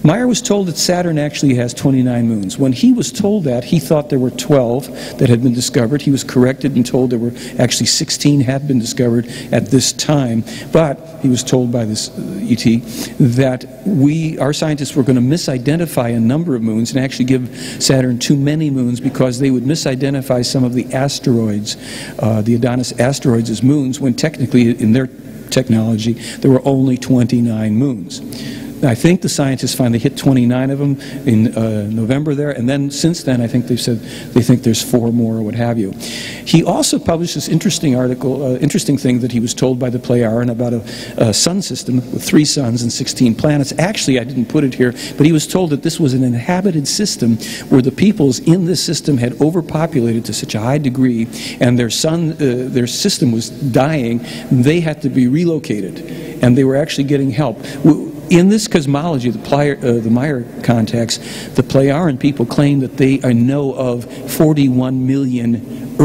Meier was told that Saturn actually has 29 moons. When he was told that, he thought there were 12 that had been discovered. He was corrected and told there were actually 16 had been discovered at this time. But he was told by this ET that our scientists were going to misidentify a number of moons and actually give Saturn too many moons because they would misidentify some of the asteroids, the Adonis asteroids, as moons, when technically in their technology there were only 29 moons. I think the scientists finally hit 29 of them in November there, and then since then I think they've said they think there's 4 more or what have you. He also published this interesting article, interesting thing that he was told by the Pleiaren about a sun system with 3 suns and 16 planets. Actually, I didn't put it here, but he was told that this was an inhabited system where the peoples in this system had overpopulated to such a high degree, and their system was dying. They had to be relocated, and they were actually getting help. In this cosmology, the Meier contacts, the Pleiaren people claim that they know of 41 million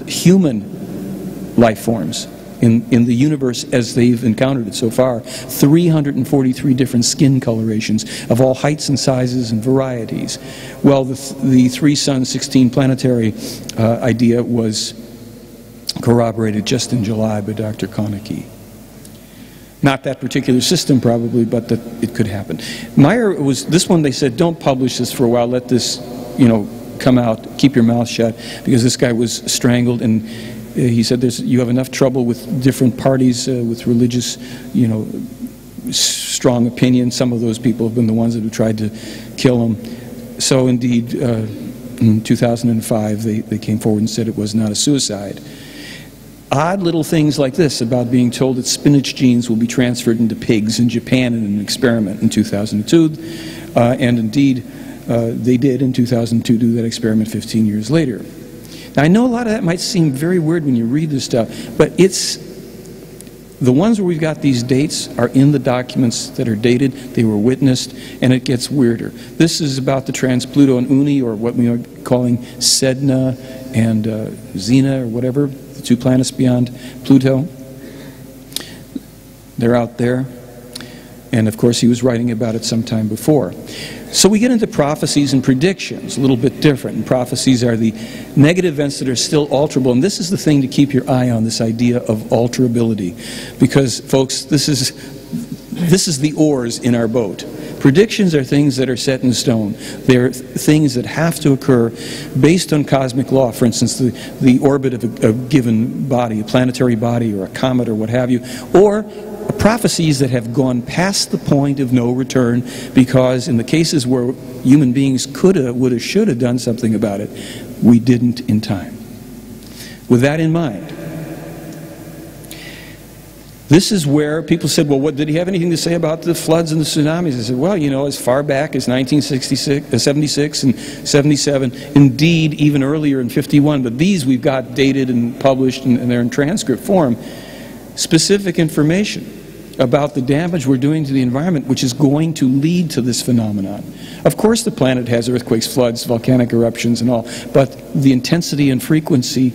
human life forms in the universe as they've encountered it so far. 343 different skin colorations of all heights and sizes and varieties. Well, the 3 sun, 16 planetary idea was corroborated just in July by Dr. Konecki. Not that particular system probably, but that it could happen. Meier was, this one they said, don't publish this for a while, let this, come out, keep your mouth shut, because this guy was strangled, and he said you have enough trouble with different parties, with religious, strong opinion. Some of those people have been the ones that have tried to kill him. So indeed, in 2005, they came forward and said it was not a suicide. Odd little things like this about being told that spinach genes will be transferred into pigs in Japan in an experiment in 2002, and indeed they did in 2002 do that experiment 15 years later. Now I know a lot of that might seem very weird when you read this stuff, but it's the ones where we've got these dates are in the documents that are dated, they were witnessed, and it gets weirder. This is about the trans-Pluto and Uni, or what we are calling Sedna and Xena, or whatever, 2 planets beyond Pluto. They're out there. And of course he was writing about it sometime before. So we get into prophecies and predictions, a little bit different. And prophecies are the negative events that are still alterable. And this is the thing to keep your eye on, this idea of alterability. Because folks, this is the oars in our boat. Predictions are things that are set in stone. They're things that have to occur based on cosmic law. For instance, the orbit of a given body, a planetary body or a comet or what have you. Or prophecies that have gone past the point of no return, because in the cases where human beings coulda, woulda, shoulda done something about it, we didn't in time. With that in mind, This is where people said, well, what, did he have anything to say about the floods and the tsunamis? I said, well, you know, as far back as 1976 and 77, indeed, even earlier in 51, but these we've got dated and published, and they're in transcript form, specific information about the damage we're doing to the environment, which is going to lead to this phenomenon. Of course the planet has earthquakes, floods, volcanic eruptions and all, but the intensity and frequency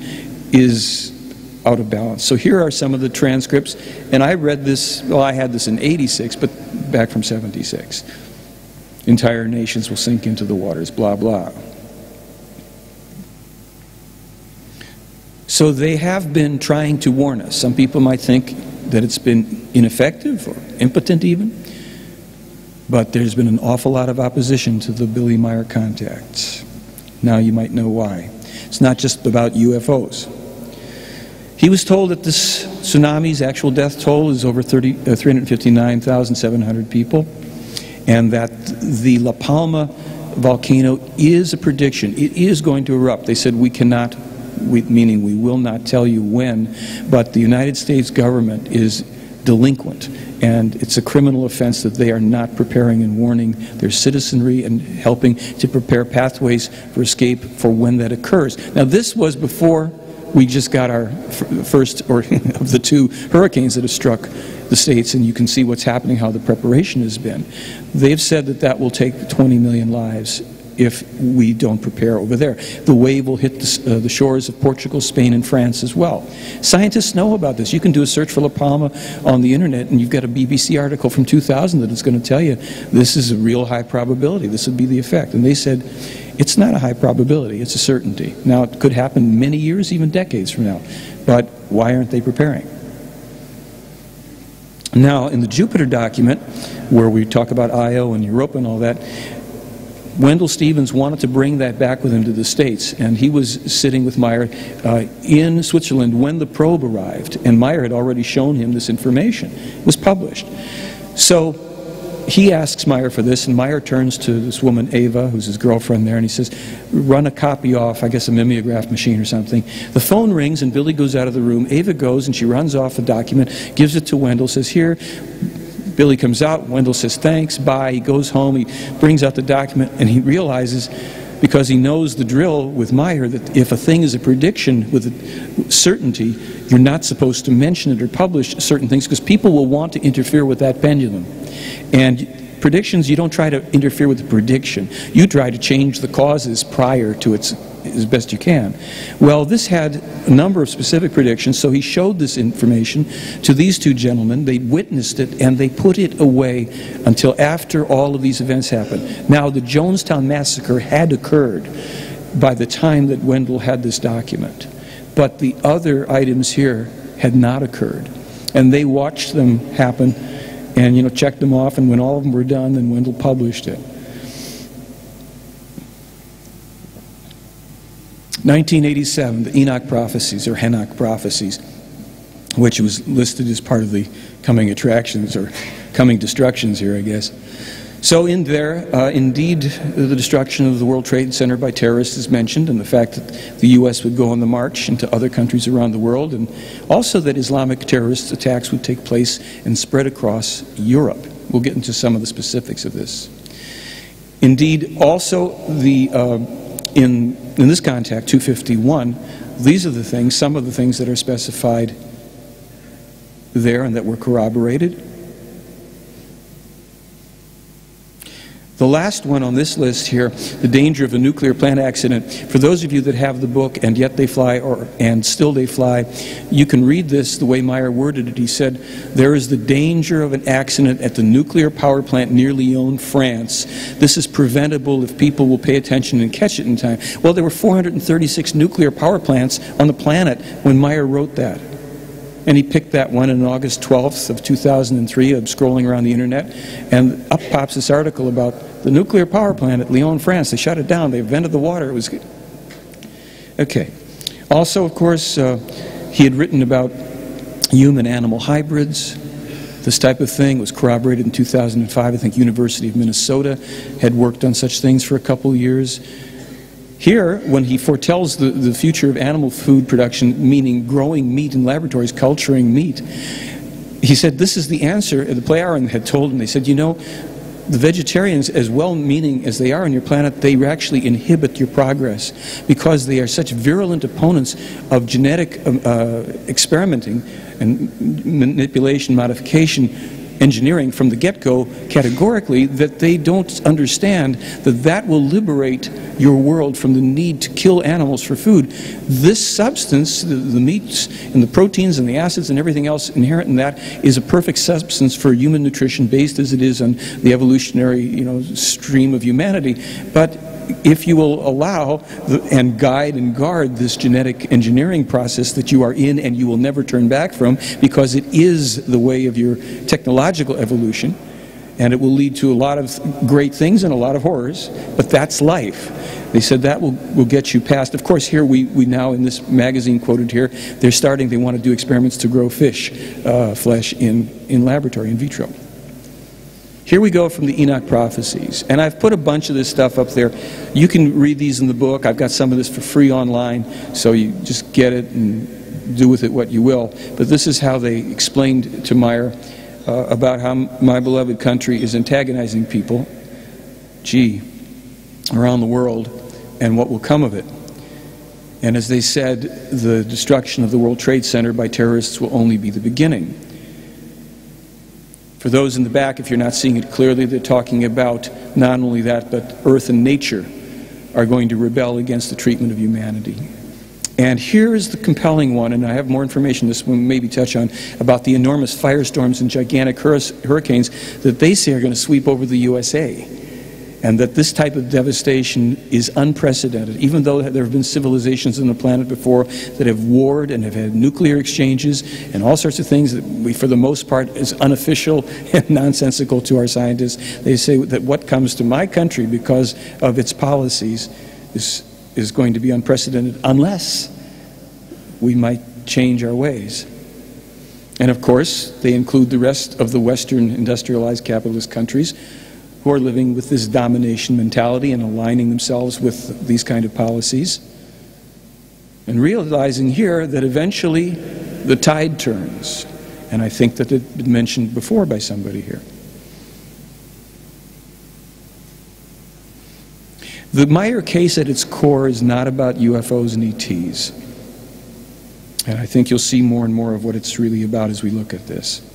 is out of balance. So here are some of the transcripts, and I read this, well, I had this in 86, but back from 76. Entire nations will sink into the waters, blah, blah. So they have been trying to warn us. Some people might think that it's been ineffective or impotent even, but there's been an awful lot of opposition to the Billy Meier contacts. Now you might know why. It's not just about UFOs. He was told that this tsunami's actual death toll is over 359,700 people, and that the La Palma volcano is a prediction. It is going to erupt. They said we cannot, meaning we will not tell you when, but the United States government is delinquent, and it's a criminal offense that they are not preparing and warning their citizenry and helping to prepare pathways for escape for when that occurs. Now this was before we just got our first of the two hurricanes that have struck the States, and you can see what's happening, how the preparation has been. They've said that that will take 20 million lives if we don't prepare over there. The wave will hit the shores of Portugal, Spain, and France as well. Scientists know about this. You can do a search for La Palma on the internet, and you've got a BBC article from 2000 that is going to tell you this is a real high probability. This would be the effect. And they said, it's not a high probability, it's a certainty. Now, it could happen many years, even decades from now. But why aren't they preparing? Now, in the Jupiter document, where we talk about Io and Europa and all that, Wendell Stevens wanted to bring that back with him to the States, and he was sitting with Meier in Switzerland when the probe arrived, and Meier had already shown him this information. It was published. So he asks Meier for this, and Meier turns to this woman, Ava, who's his girlfriend there, and he says, run a copy off, I guess a mimeograph machine or something. The phone rings, and Billy goes out of the room. Ava goes, and she runs off the document, gives it to Wendell, says, here. Billy comes out, Wendell says, thanks, bye. He goes home, he brings out the document, and he realizes, because he knows the drill with Meier, that if a thing is a prediction with a certainty, you're not supposed to mention it or publish certain things, because people will want to interfere with that pendulum. And predictions, you don't try to interfere with the prediction. You try to change the causes prior to its as best you can. Well, this had a number of specific predictions, so he showed this information to these two gentlemen. They witnessed it, and they put it away until after all of these events happened. Now, the Jonestown Massacre had occurred by the time that Wendell had this document, but the other items here had not occurred. And they watched them happen and, you know, checked them off, and when all of them were done, then Wendell published it. 1987, the Enoch prophecies, or Henoch prophecies, which was listed as part of the coming attractions, or coming destructions here, I guess. So in there, indeed, the destruction of the World Trade Center by terrorists is mentioned, and the fact that the U.S. would go on the march into other countries around the world, and also that Islamic terrorist attacks would take place and spread across Europe. We'll get into some of the specifics of this. Indeed, also the in this contact, 251, these are the things, some of the things that are specified there and that were corroborated. The last one on this list here, the danger of a nuclear plant accident. For those of you that have the book, And Yet They Fly, and Still They Fly, you can read this the way Meier worded it. He said, there is the danger of an accident at the nuclear power plant near Lyon, France. This is preventable if people will pay attention and catch it in time. Well, there were 436 nuclear power plants on the planet when Meier wrote that. And he picked that one on August 12th of 2003. I'm scrolling around the internet, and up pops this article about the nuclear power plant at Lyon, France. They shut it down. They vented the water. It was good. Okay. Also, of course, he had written about human-animal hybrids. This type of thing was corroborated in 2005. I think University of Minnesota had worked on such things for a couple years. Here, when he foretells the future of animal food production, meaning growing meat in laboratories, culturing meat, he said, this is the answer. The Plejaren had told him, they said, you know, the vegetarians, as well-meaning as they are on your planet, they actually inhibit your progress because they are such virulent opponents of genetic experimenting and manipulation, modification, engineering from the get-go categorically, that they don't understand that that will liberate your world from the need to kill animals for food. This substance, the meats and the proteins and the acids and everything else inherent in that, is a perfect substance for human nutrition, based as it is on the evolutionary, you know, stream of humanity. But if you will allow and guide and guard this genetic engineering process that you are in and you will never turn back from, because it is the way of your technological evolution, and it will lead to a lot of great things and a lot of horrors, but that's life. They said that will get you past. Of course, here we now, in this magazine quoted here, they want to do experiments to grow fish flesh in laboratory, in vitro. Here we go from the Enoch prophecies, and I've put a bunch of this stuff up there. You can read these in the book. I've got some of this for free online, so you just get it and do with it what you will. But this is how they explained to Meier about how my beloved country is antagonizing people, around the world, and what will come of it. And as they said, the destruction of the World Trade Center by terrorists will only be the beginning. For those in the back, if you're not seeing it clearly, they're talking about not only that, but Earth and nature are going to rebel against the treatment of humanity. And here is the compelling one, and I have more information this one maybe touch on, about the enormous firestorms and gigantic hurricanes that they say are going to sweep over the USA. And that this type of devastation is unprecedented, even though there have been civilizations on the planet before that have warred and have had nuclear exchanges and all sorts of things that we, for the most part, is unofficial and nonsensical to our scientists. They say that what comes to my country because of its policies is going to be unprecedented unless we might change our ways. And of course, they include the rest of the Western industrialized capitalist countries who are living with this domination mentality and aligning themselves with these kind of policies, and realizing here that eventually the tide turns. And I think that it had been mentioned before by somebody here. The Meier case at its core is not about UFOs and ETs. And I think you'll see more and more of what it's really about as we look at this.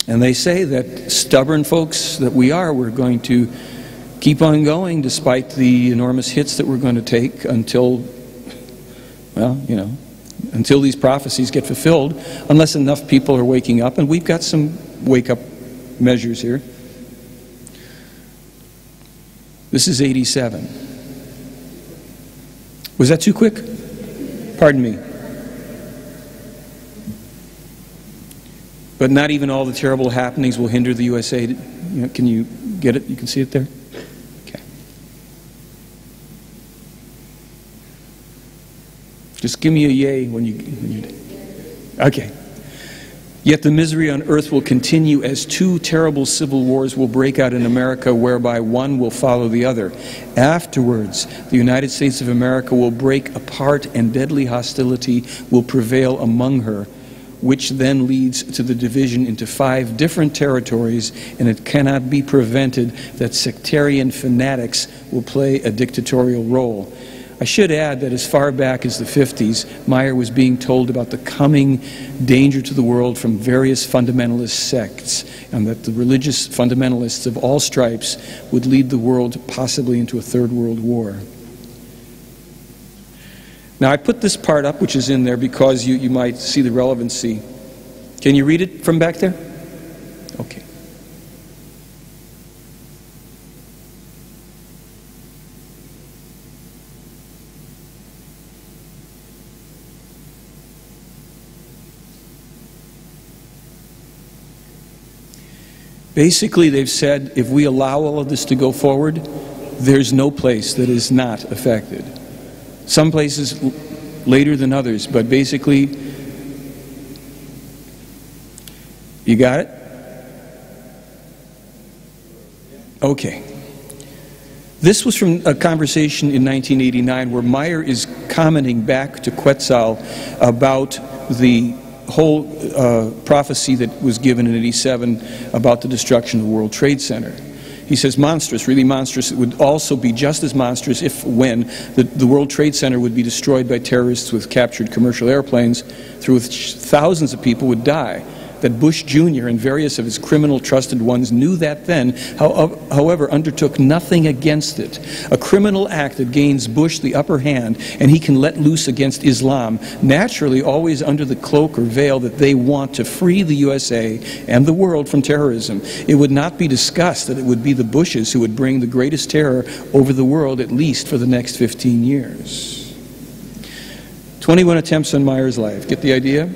And they say that stubborn folks that we are, we're going to keep on going despite the enormous hits that we're going to take until, well, you know, until these prophecies get fulfilled, unless enough people are waking up. And we've got some wake-up measures here. This is 87. Was that too quick? Pardon me. But not even all the terrible happenings will hinder the USA. You know, can you get it? You can see it there? Okay. Just give me a yay when you okay. Yet the misery on earth will continue as two terrible civil wars will break out in America, whereby one will follow the other. Afterwards, the United States of America will break apart and deadly hostility will prevail among her, which then leads to the division into 5 different territories, and it cannot be prevented that sectarian fanatics will play a dictatorial role. I should add that as far back as the 50s, Meier was being told about the coming danger to the world from various fundamentalist sects, and that the religious fundamentalists of all stripes would lead the world possibly into a third world war. Now, I put this part up, which is in there, because you might see the relevancy. Can you read it from back there? Okay. Basically, they've said, if we allow all of this to go forward, there's no place that is not affected. Some places later than others, but basically, you got it? Okay. This was from a conversation in 1989 where Meier is commenting back to Quetzal about the whole prophecy that was given in 87 about the destruction of the World Trade Center. He says, monstrous, really monstrous. It would also be just as monstrous if, when, the World Trade Center would be destroyed by terrorists with captured commercial airplanes, through which thousands of people would die. That Bush Jr. and various of his criminal trusted ones knew that then, however, undertook nothing against it. A criminal act that gains Bush the upper hand and he can let loose against Islam, naturally always under the cloak or veil that they want to free the USA and the world from terrorism. It would not be discussed that it would be the Bushes who would bring the greatest terror over the world, at least for the next 15 years. 21 attempts on Meier's life. Get the idea?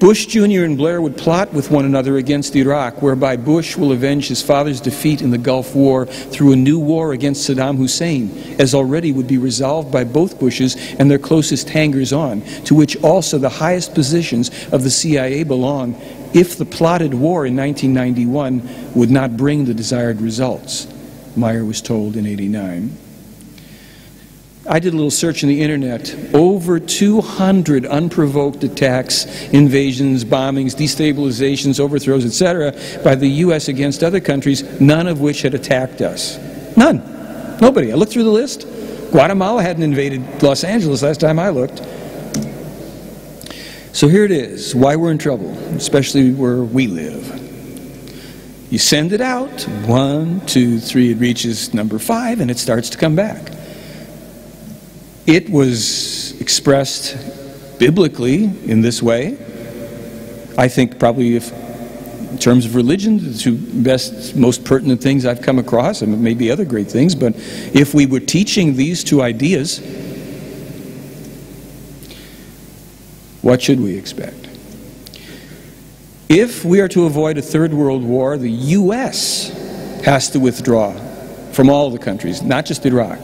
Bush Jr. and Blair would plot with one another against Iraq, whereby Bush will avenge his father's defeat in the Gulf War through a new war against Saddam Hussein, as already would be resolved by both Bushes and their closest hangers-on, to which also the highest positions of the CIA belong, if the plotted war in 1991 would not bring the desired results, Meier was told in '89. I did a little search on the internet. Over 200 unprovoked attacks, invasions, bombings, destabilizations, overthrows, etc. by the U.S. against other countries, none of which had attacked us. None. Nobody. I looked through the list. Guatemala hadn't invaded Los Angeles last time I looked. So here it is, why we're in trouble, especially where we live. You send it out, 1, 2, 3, it reaches number 5, and it starts to come back. It was expressed biblically in this way. I think probably in terms of religion, the two best, most pertinent things I've come across, and maybe other great things, but if we were teaching these two ideas, what should we expect? If we are to avoid a third world war, the U.S. has to withdraw from all the countries, not just Iraq.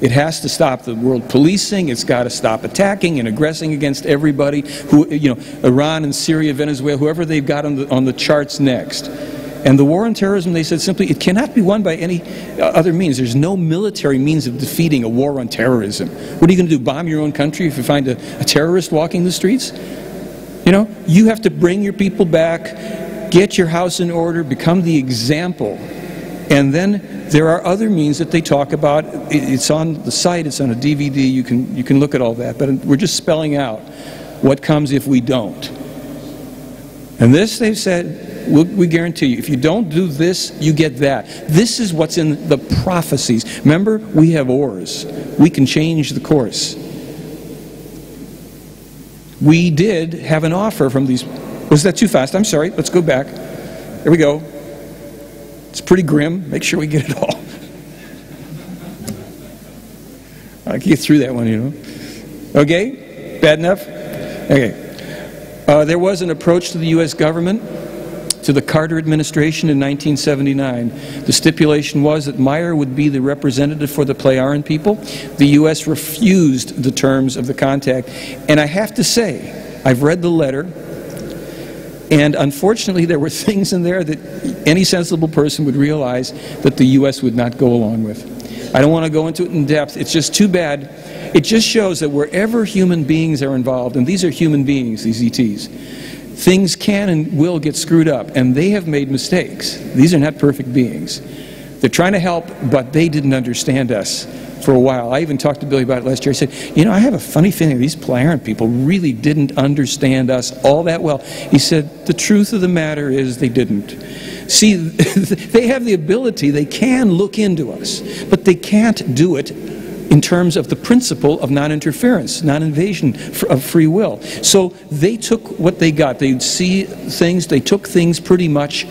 It has to stop the world policing. It's got to stop attacking and aggressing against everybody who, Iran and Syria, Venezuela, whoever they've got on the charts next. And the war on terrorism, they said simply, it cannot be won by any other means. There's no military means of defeating a war on terrorism. What are you going to do, bomb your own country if you find a terrorist walking the streets? You have to bring your people back, get your house in order, become the example. And then there are other means that they talk about. It's on the site, it's on a DVD, you can look at all that, but we're just spelling out what comes if we don't. And this, they've said, we guarantee you, if you don't do this, you get that. This is what's in the prophecies. Remember, we have oars. We can change the course. We did have an offer from these. Was that too fast? I'm sorry, let's go back. There we go. It's pretty grim. Make sure we get it all. I can get through that one, Okay? Bad enough? Okay. There was an approach to the U.S. government, to the Carter administration in 1979. The stipulation was that Meier would be the representative for the Playaran people. The U.S. refused the terms of the contact. And I have to say, I've read the letter, and unfortunately there were things in there that any sensible person would realize that the U.S. would not go along with. I don't want to go into it in depth. It's just too bad. It just shows that wherever human beings are involved, and these are human beings, these ETs, things can and will get screwed up, and they have made mistakes. These are not perfect beings. They're trying to help, but they didn't understand us for a while. I even talked to Billy about it last year. I said, I have a funny feeling these Playaran people really didn't understand us all that well. He said, the truth of the matter is they didn't. See, they have the ability, they can look into us, but they can't do it in terms of the principle of non-interference, non-invasion of free will. So they took what they got. They'd see things, they took things pretty much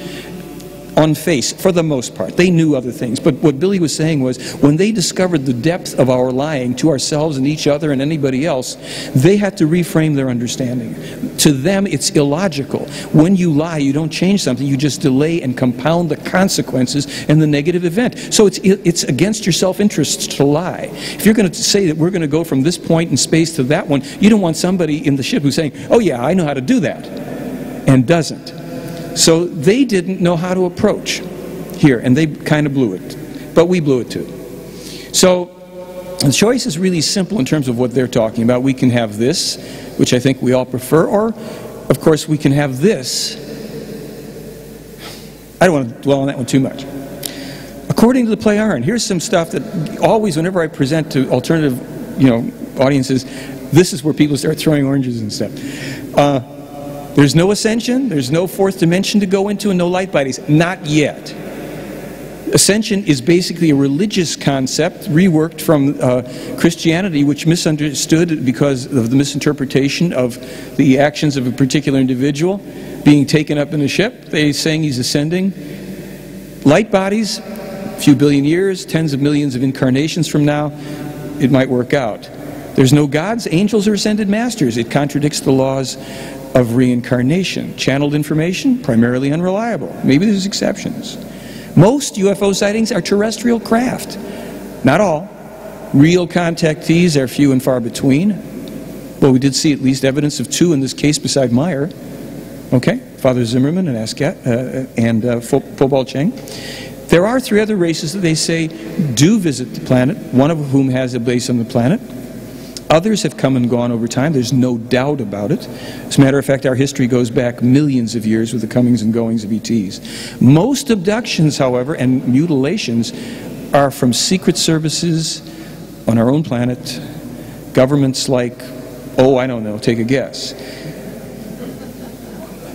on face, for the most part. They knew other things. But what Billy was saying was, when they discovered the depth of our lying to ourselves and each other and anybody else, they had to reframe their understanding. To them, it's illogical. When you lie, you don't change something, you just delay and compound the consequences and the negative event. So it's against your self-interest to lie. If you're going to say that we're going to go from this point in space to that one, you don't want somebody in the ship who's saying, oh yeah, I know how to do that, and doesn't. So they didn't know how to approach here, and they kind of blew it. but we blew it too. So the choice is really simple in terms of what they're talking about. We can have this, which I think we all prefer, or, of course, we can have this. I don't want to dwell on that one too much. According to the play Iron, here's some stuff that always, whenever I present to alternative, audiences, this is where people start throwing oranges and stuff. There's no ascension, there's no fourth dimension to go into, and no light bodies. Not yet. Ascension is basically a religious concept reworked from Christianity, which misunderstood because of the misinterpretation of the actions of a particular individual being taken up in a ship. They're saying he's ascending. Light bodies, a few billion years, tens of millions of incarnations from now, it might work out. There's no gods, angels, or ascended masters. It contradicts the laws of reincarnation. Channeled information, primarily unreliable. Maybe there's exceptions. Most UFO sightings are terrestrial craft. Not all. Real contactees are few and far between. Well, we did see at least evidence of 2 in this case beside Meier. Okay, Father Zimmerman and Fobal Cheng. There are 3 other races that they say do visit the planet, one of whom has a base on the planet. Others have come and gone over time. There's no doubt about it. As a matter of fact, our history goes back millions of years with the comings and goings of ETs. Most abductions, however, and mutilations are from secret services on our own planet, governments like, oh, I don't know, take a guess.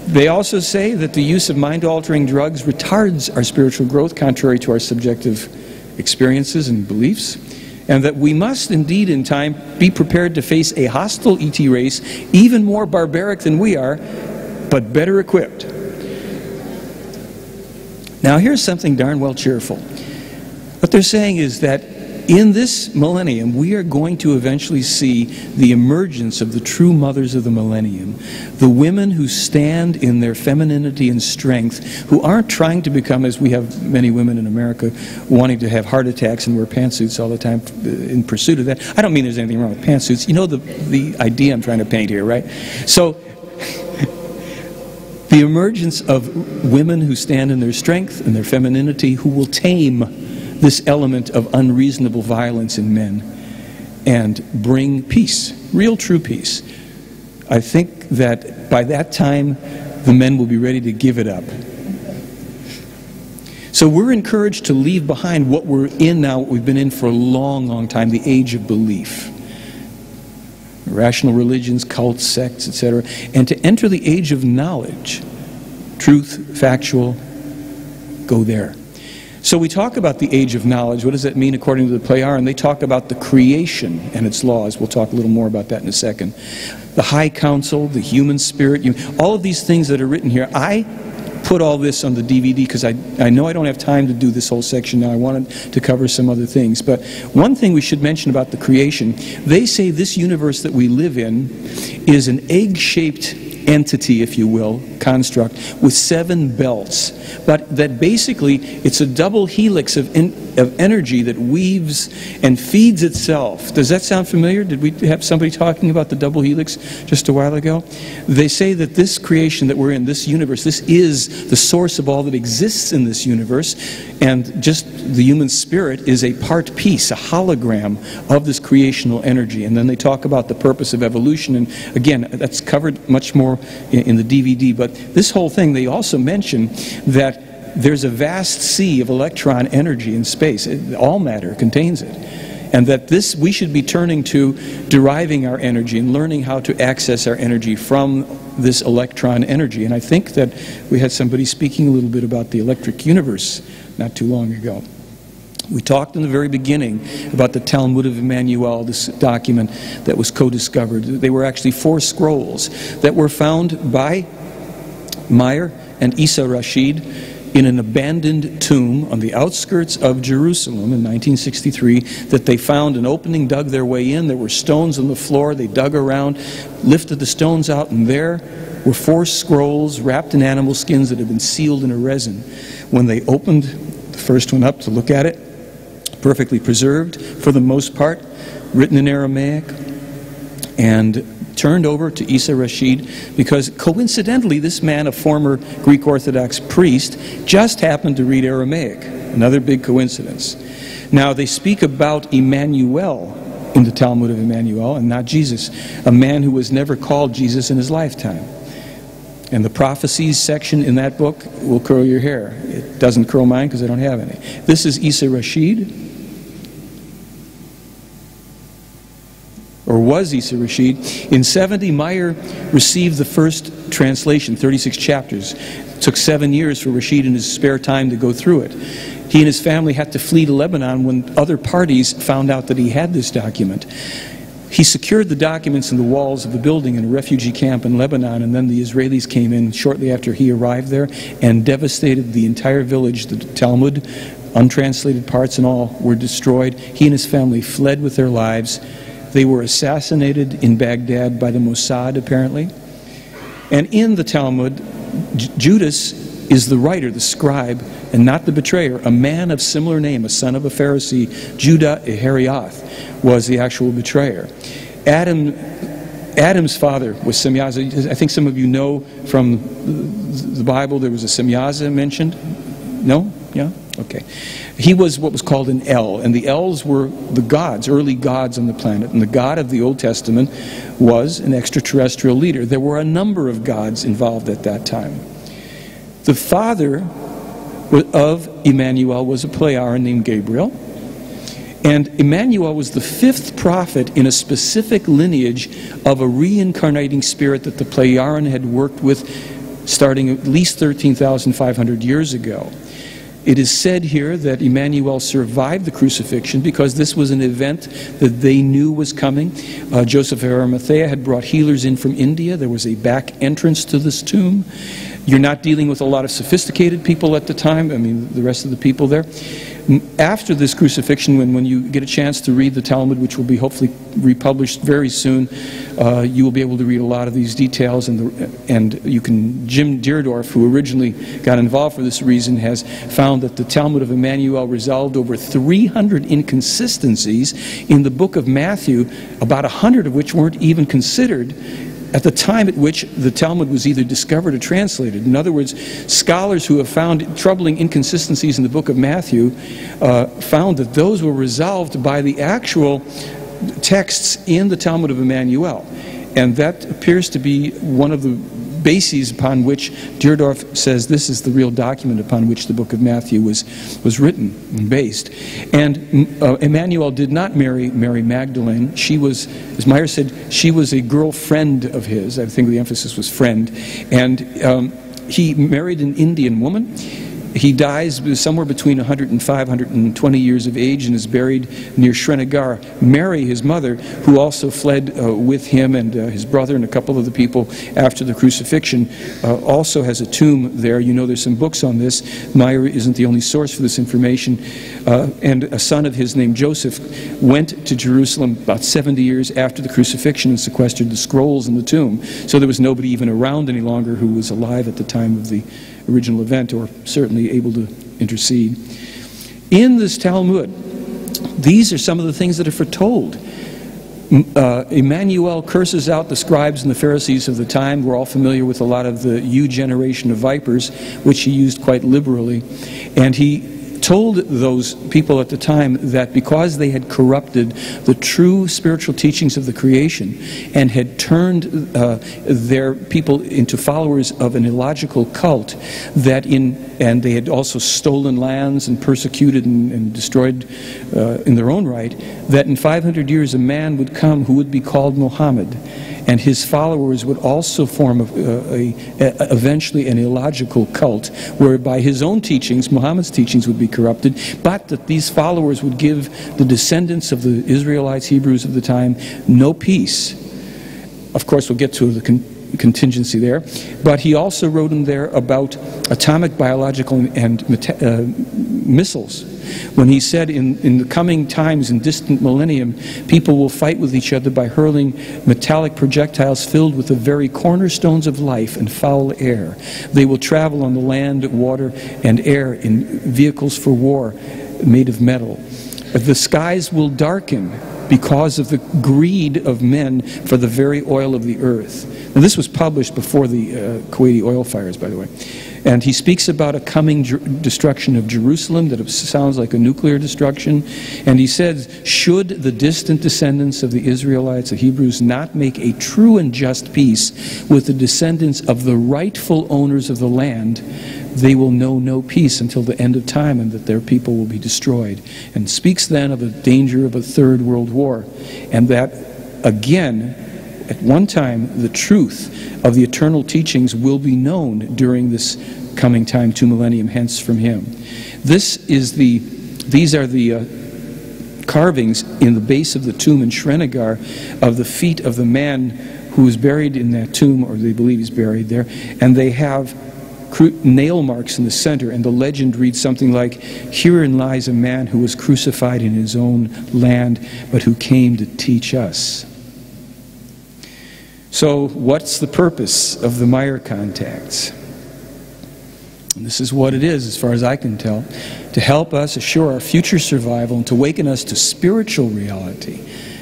They also say that the use of mind-altering drugs retards our spiritual growth, contrary to our subjective experiences and beliefs, and that we must indeed in time be prepared to face a hostile ET race, even more barbaric than we are, but better equipped. Now here's something darn well cheerful. What they're saying is that in this millennium, we are going to eventually see the emergence of the true mothers of the millennium, the women who stand in their femininity and strength, who aren't trying to become, as we have many women in America, wanting to have heart attacks and wear pantsuits all the time in pursuit of that. I don't mean there's anything wrong with pantsuits. You know the idea I'm trying to paint here, right? So, the emergence of women who stand in their strength and their femininity, who will tame this element of unreasonable violence in men and bring peace, real true peace. I think that by that time the men will be ready to give it up. So we're encouraged to leave behind what we're in now, what we've been in for a long, long time, the age of belief. Rational religions, cults, sects, etc. And to enter the age of knowledge, truth, factual, go there. So we talk about the age of knowledge. What does that mean according to the Pleyar? And they talk about the creation and its laws. We'll talk a little more about that in a second. The High Council, the human spirit, all of these things that are written here. I put all this on the DVD because I know I don't have time to do this whole section now. I wanted to cover some other things. But one thing we should mention about the creation, they say this universe that we live in is an egg-shaped entity, if you will, construct, with 7 belts. But that basically it's a double helix of energy that weaves and feeds itself. Does that sound familiar? Did we have somebody talking about the double helix just a while ago? They say that this creation that we're in, this universe, this is the source of all that exists in this universe, and just the human spirit is a part piece, a hologram of this creational energy. And then they talk about the purpose of evolution, and again, that's covered much more in the DVD, but this whole thing, they also mention that there's a vast sea of electron energy in space. All matter contains it. And that this, we should be turning to deriving our energy and learning how to access our energy from this electron energy. And I think that we had somebody speaking a little bit about the electric universe not too long ago. We talked in the very beginning about the Talmud of Emmanuel, this document that was co-discovered. They were actually 4 scrolls that were found by Meier and Isa Rashid in an abandoned tomb on the outskirts of Jerusalem in 1963, that they found an opening, dug their way in. There were stones on the floor. They dug around, lifted the stones out, and there were 4 scrolls wrapped in animal skins that had been sealed in a resin. When they opened the first one up to look at it, perfectly preserved for the most part, written in Aramaic, and turned over to Isa Rashid because coincidentally this man, a former Greek Orthodox priest, just happened to read Aramaic. Another big coincidence. Now, they speak about Emmanuel in the Talmud of Emmanuel and not Jesus, a man who was never called Jesus in his lifetime. And the prophecies section in that book will curl your hair. It doesn't curl mine because I don't have any. This is Isa Rashid, or was Isa Rashid. In 70, Meier received the first translation, 36 chapters. It took 7 years for Rashid in his spare time to go through it. He and his family had to flee to Lebanon when other parties found out that he had this document. He secured the documents in the walls of the building in a refugee camp in Lebanon, and then the Israelis came in shortly after he arrived there and devastated the entire village. The Talmud, untranslated parts and all, were destroyed. He and his family fled with their lives. They were assassinated in Baghdad by the Mossad, apparently. And in the Talmud, Judas is the writer, the scribe, and not the betrayer. A man of similar name, a son of a Pharisee, Judah Iharioth, was the actual betrayer. Adam's father was Semyaza. I think some of you know from the Bible there was a Semyaza mentioned. No? Yeah? Okay. He was what was called an El, and the Els were the gods, early gods on the planet. And the God of the Old Testament was an extraterrestrial leader. There were a number of gods involved at that time. The father of Emmanuel was a Pleiadian named Gabriel. And Emmanuel was the 5th prophet in a specific lineage of a reincarnating spirit that the Pleiadian had worked with starting at least 13,500 years ago. It is said here that Emmanuel survived the crucifixion because this was an event that they knew was coming. Joseph of Arimathea had brought healers in from India. There was a back entrance to this tomb. You're not dealing with a lot of sophisticated people at the time. I mean, the rest of the people there. After this crucifixion, when you get a chance to read the Talmud, which will be hopefully republished very soon, you will be able to read a lot of these details, and you can. Jim Deerdorf, who originally got involved for this reason, has found that the Talmud of Emmanuel resolved over 300 inconsistencies in the book of Matthew, about 100 of which weren't even considered at the time at which the Talmud was either discovered or translated. In other words, scholars who have found troubling inconsistencies in the book of Matthew found that those were resolved by the actual texts in the Talmud of Emmanuel. And that appears to be one of the bases upon which Deerdorf says this is the real document upon which the book of Matthew was written and based. And Emmanuel did not marry Mary Magdalene. She was, as Meier said, she was a girlfriend of his. I think the emphasis was friend. And he married an Indian woman. He dies somewhere between 105 and 120 years of age and is buried near Srinagar. Mary, his mother, who also fled with him and his brother and a couple of the people after the crucifixion, also has a tomb there. You know there's some books on this. Meier isn't the only source for this information. And a son of his named Joseph went to Jerusalem about 70 years after the crucifixion and sequestered the scrolls in the tomb. So there was nobody even around any longer who was alive at the time of the original event, or certainly able to intercede. In this Talmud, these are some of the things that are foretold. Emmanuel curses out the scribes and the Pharisees of the time. We're all familiar with a lot of the generation of vipers, which he used quite liberally. And he told those people at the time that because they had corrupted the true spiritual teachings of the creation and had turned their people into followers of an illogical cult, and they had also stolen lands and persecuted and destroyed in their own right, that in 500 years a man would come who would be called Muhammad, and his followers would also form eventually an illogical cult, whereby his own teachings, Muhammad's teachings, would be corrupted, but that these followers would give the descendants of the Israelites, Hebrews of the time, no peace. Of course, we'll get to the contingency there, but he also wrote in there about atomic, biological, and missiles. When he said in the coming times, in distant millennium, people will fight with each other by hurling metallic projectiles filled with the very cornerstones of life and foul air. They will travel on the land, water, and air in vehicles for war made of metal. The skies will darken because of the greed of men for the very oil of the earth. Now, this was published before the Kuwaiti oil fires, by the way. And he speaks about a coming destruction of Jerusalem that sounds like a nuclear destruction. And he says, should the distant descendants of the Israelites, the Hebrews, not make a true and just peace with the descendants of the rightful owners of the land, they will know no peace until the end of time, and that their people will be destroyed. And speaks then of the danger of a third world war. And that, again, at one time, the truth of the eternal teachings will be known during this coming time, 2 millennium hence from him. These are the carvings in the base of the tomb in Srinagar of the feet of the man who is buried in that tomb, or they believe he's buried there, and they have nail marks in the center, and the legend reads something like, "Herein lies a man who was crucified in his own land, but who came to teach us." So what's the purpose of the Meier contacts? And this is what it is, as far as I can tell: to help us assure our future survival and to awaken us to spiritual reality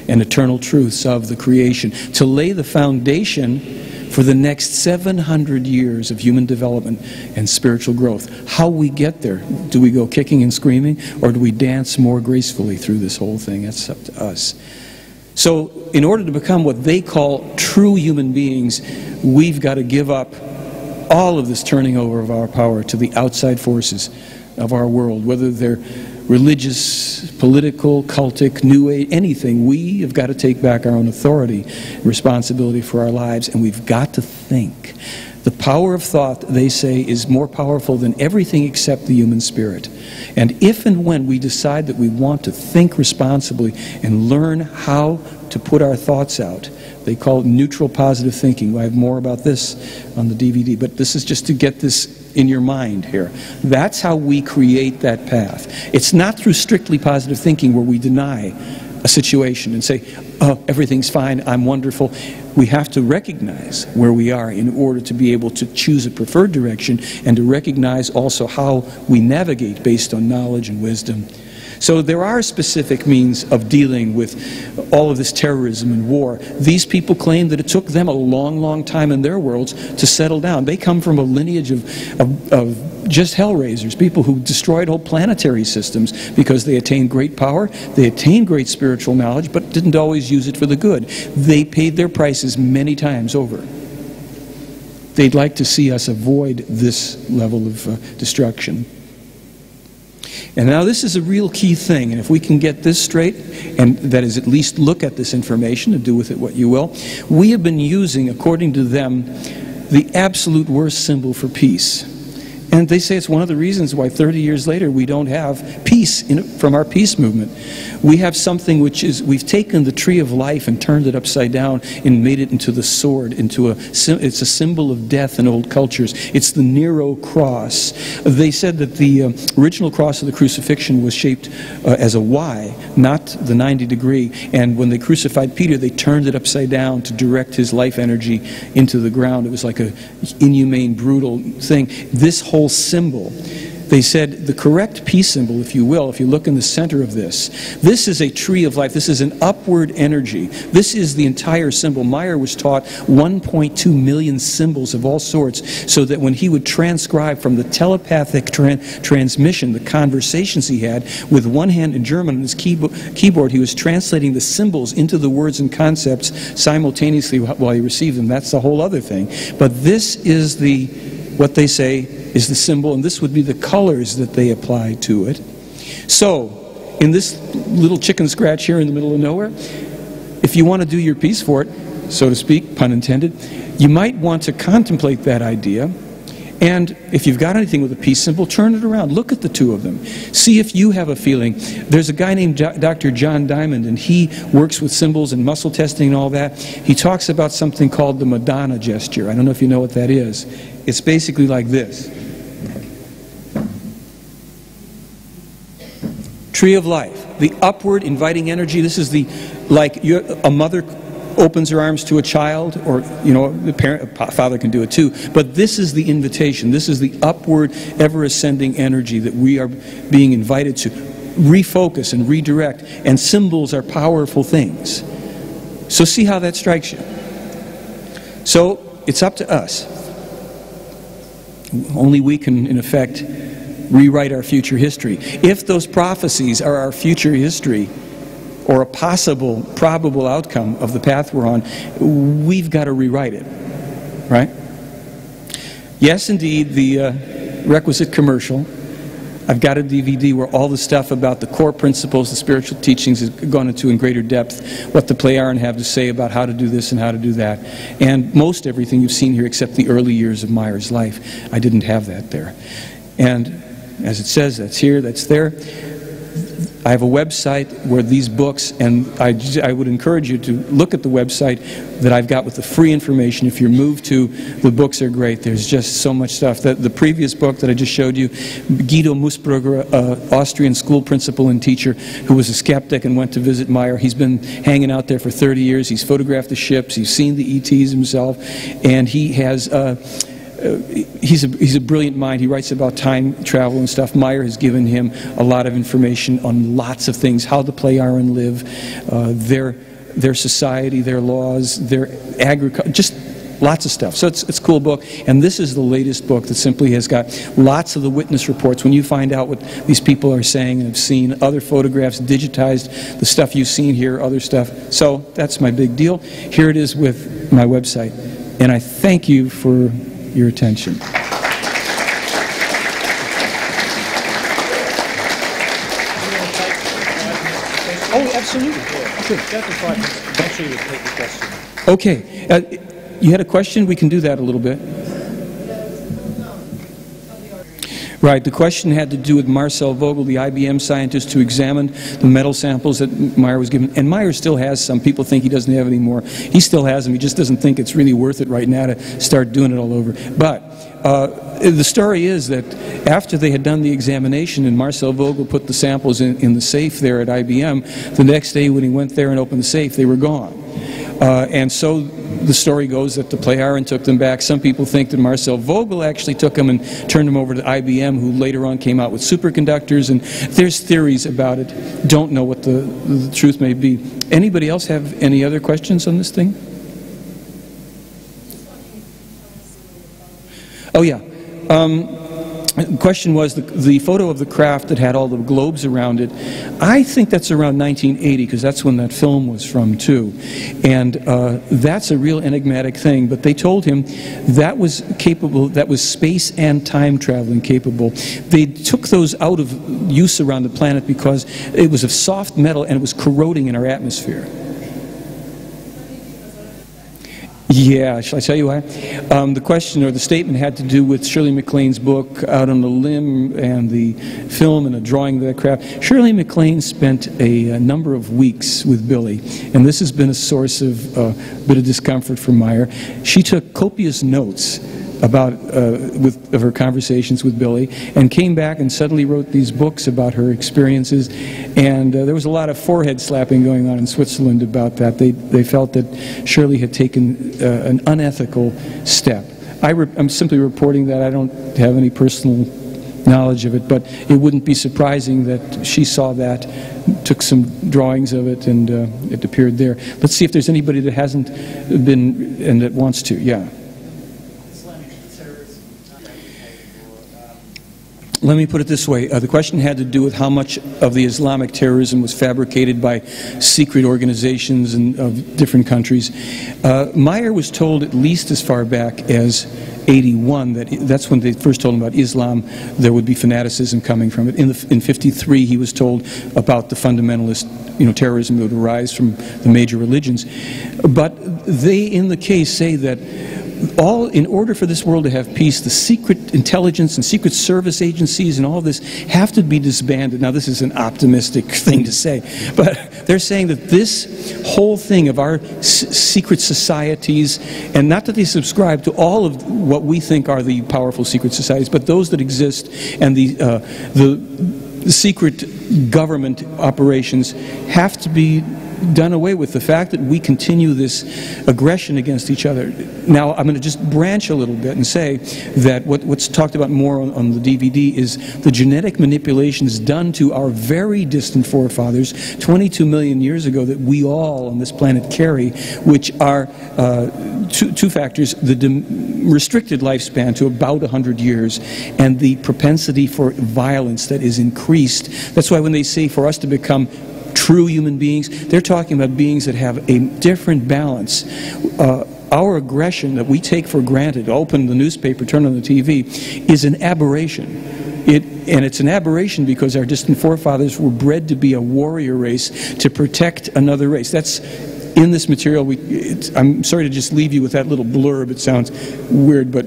and eternal truths of the creation, to lay the foundation for the next 700 years of human development and spiritual growth. How we get there? Do we go kicking and screaming, or do we dance more gracefully through this whole thing? That's up to us. So in order to become what they call true human beings, we've got to give up all of this turning over of our power to the outside forces of our world, whether they're religious, political, cultic, new age, anything. We have got to take back our own authority, responsibility for our lives, and we've got to think. The power of thought, they say, is more powerful than everything except the human spirit. And if and when we decide that we want to think responsibly and learn how to put our thoughts out, they call it neutral positive thinking. I have more about this on the DVD, but this is just to get this in your mind here. That's how we create that path. It's not through strictly positive thinking where we deny a situation and say, oh, everything's fine, I'm wonderful. We have to recognize where we are in order to be able to choose a preferred direction, and to recognize also how we navigate based on knowledge and wisdom. So there are specific means of dealing with all of this terrorism and war. These people claim that it took them a long, long time in their worlds to settle down. They come from a lineage of just hellraisers, people who destroyed whole planetary systems because they attained great power, they attained great spiritual knowledge, but didn't always use it for the good. They paid their prices many times over. They'd like to see us avoid this level of destruction. And now this is a real key thing, and if we can get this straight, and that is at least look at this information and do with it what you will, we have been using, according to them, the absolute worst symbol for peace. And they say it's one of the reasons why 30 years later we don't have peace from our peace movement. We have something which is, we've taken the tree of life and turned it upside down and made it into the sword, it's a symbol of death in old cultures. It's the Nero cross. They said that the original cross of the crucifixion was shaped as a Y, not the 90 degree. And when they crucified Peter, they turned it upside down to direct his life energy into the ground. It was like an inhumane, brutal thing. This whole symbol, they said the correct peace symbol, if you will, if you look in the center of this is a tree of life. This is an upward energy. This is the entire symbol. Meier was taught 1.2 million symbols of all sorts, so that when he would transcribe from the telepathic transmission, the conversations he had, with one hand in German on his keyboard, he was translating the symbols into the words and concepts simultaneously while he received them. That's the whole other thing. But this is what they say is the symbol, and this would be the colors that they apply to it. So, in this little chicken scratch here in the middle of nowhere, if you want to do your piece for it, so to speak, pun intended, you might want to contemplate that idea. And if you've got anything with a peace symbol, turn it around. Look at the two of them. See if you have a feeling. There's a guy named Dr. John Diamond, and he works with symbols and muscle testing and all that. He talks about something called the Madonna gesture. I don't know if you know what that is. It's basically like this. Tree of life, the upward inviting energy. This is a mother opens her arms to a child, or the father can do it too, but this is the invitation. This is the upward, ever ascending energy that we are being invited to refocus and redirect, and symbols are powerful things. So see how that strikes you. So it's up to us. Only we can, in effect, rewrite our future history. If those prophecies are our future history, or a possible, probable outcome of the path we're on, we've got to rewrite it, right? Yes, indeed, the requisite commercial. I've got a DVD where all the stuff about the core principles, the spiritual teachings is gone into in greater depth, what the Pleiaren have to say about how to do this and how to do that. And most everything you've seen here except the early years of Meier's life. I didn't have that there. And as it says, that's here, that's there. I have a website where these books, and I would encourage you to look at the website that I've got with the free information. If you're moved to, the books are great. There's just so much stuff. The previous book that I just showed you, Guido Musbrugger, Austrian school principal and teacher who was a skeptic and went to visit Meier. He's been hanging out there for 30 years. He's photographed the ships. He's seen the ETs himself. And he has... he's a brilliant mind. He writes about time travel and stuff. Meier has given him a lot of information on lots of things, how the Pleiaren live, their society, their laws, their agriculture, just lots of stuff. So it's a cool book. And this is the latest book that simply has got lots of the witness reports. When you find out what these people are saying and have seen, other photographs, digitized, the stuff you've seen here, other stuff. So that's my big deal. Here it is with my website. And I thank you for your attention. Oh, absolutely. Sure. Make sure you repeat the question. Okay. You had a question? We can do that a little bit. Right. The question had to do with Marcel Vogel, the IBM scientist who examined the metal samples that Meier was given. And Meier still has some. People think he doesn't have any more. He still has them. He just doesn't think it's really worth it right now to start doing it all over. But the story is that after they had done the examination and Marcel Vogel put the samples in the safe there at IBM, the next day when he went there and opened the safe, they were gone. And so the story goes that the Pleiaren took them back. Some people think that Marcel Vogel actually took them and turned them over to IBM, who later on came out with superconductors. And there's theories about it. Don't know what the truth may be. Anybody else have any other questions on this thing? Oh, yeah. The question was the photo of the craft that had all the globes around it. I think that's around 1980 because that's when that film was from too. And that's a real enigmatic thing. But they told him that was capable, that was space and time traveling capable. They took those out of use around the planet because it was of soft metal and it was corroding in our atmosphere. Yeah, shall I tell you why? The question or the statement had to do with Shirley MacLaine's book, Out on the Limb, and the film and a drawing of that craft. Shirley MacLaine spent a number of weeks with Billy, and this has been a source of a bit of discomfort for Meier. She took copious notes about of her conversations with Billy, and came back and suddenly wrote these books about her experiences. And there was a lot of forehead slapping going on in Switzerland about that. They felt that Shirley had taken an unethical step. I'm simply reporting that. I don't have any personal knowledge of it, but it wouldn't be surprising that she saw that, took some drawings of it, and it appeared there. Let's see if there's anybody that hasn't been and that wants to. Yeah. Let me put it this way. The question had to do with how much of the Islamic terrorism was fabricated by secret organizations of different countries. Meier was told at least as far back as 81 that's when they first told him about Islam, there would be fanaticism coming from it. In 53 he was told about the fundamentalist terrorism that would arise from the major religions. But they in the case say that in order for this world to have peace, the secret intelligence and secret service agencies and all this have to be disbanded. Now, this is an optimistic thing to say, but they're saying that this whole thing of our secret societies, and not that they subscribe to all of what we think are the powerful secret societies, but those that exist, and the secret government operations have to be done away with. The fact that we continue this aggression against each other. Now, I'm going to just branch a little bit and say that what's talked about more on the DVD is the genetic manipulations done to our very distant forefathers 22 million years ago that we all on this planet carry, which are two factors: the restricted lifespan to about 100 years and the propensity for violence that is increased. That's why when they say for us to become true human beings, they're talking about beings that have a different balance. Our aggression that we take for granted, open the newspaper, turn on the TV, is an aberration. And it's an aberration because our distant forefathers were bred to be a warrior race to protect another race. That's in this material. I'm sorry to just leave you with that little blurb. It sounds weird, but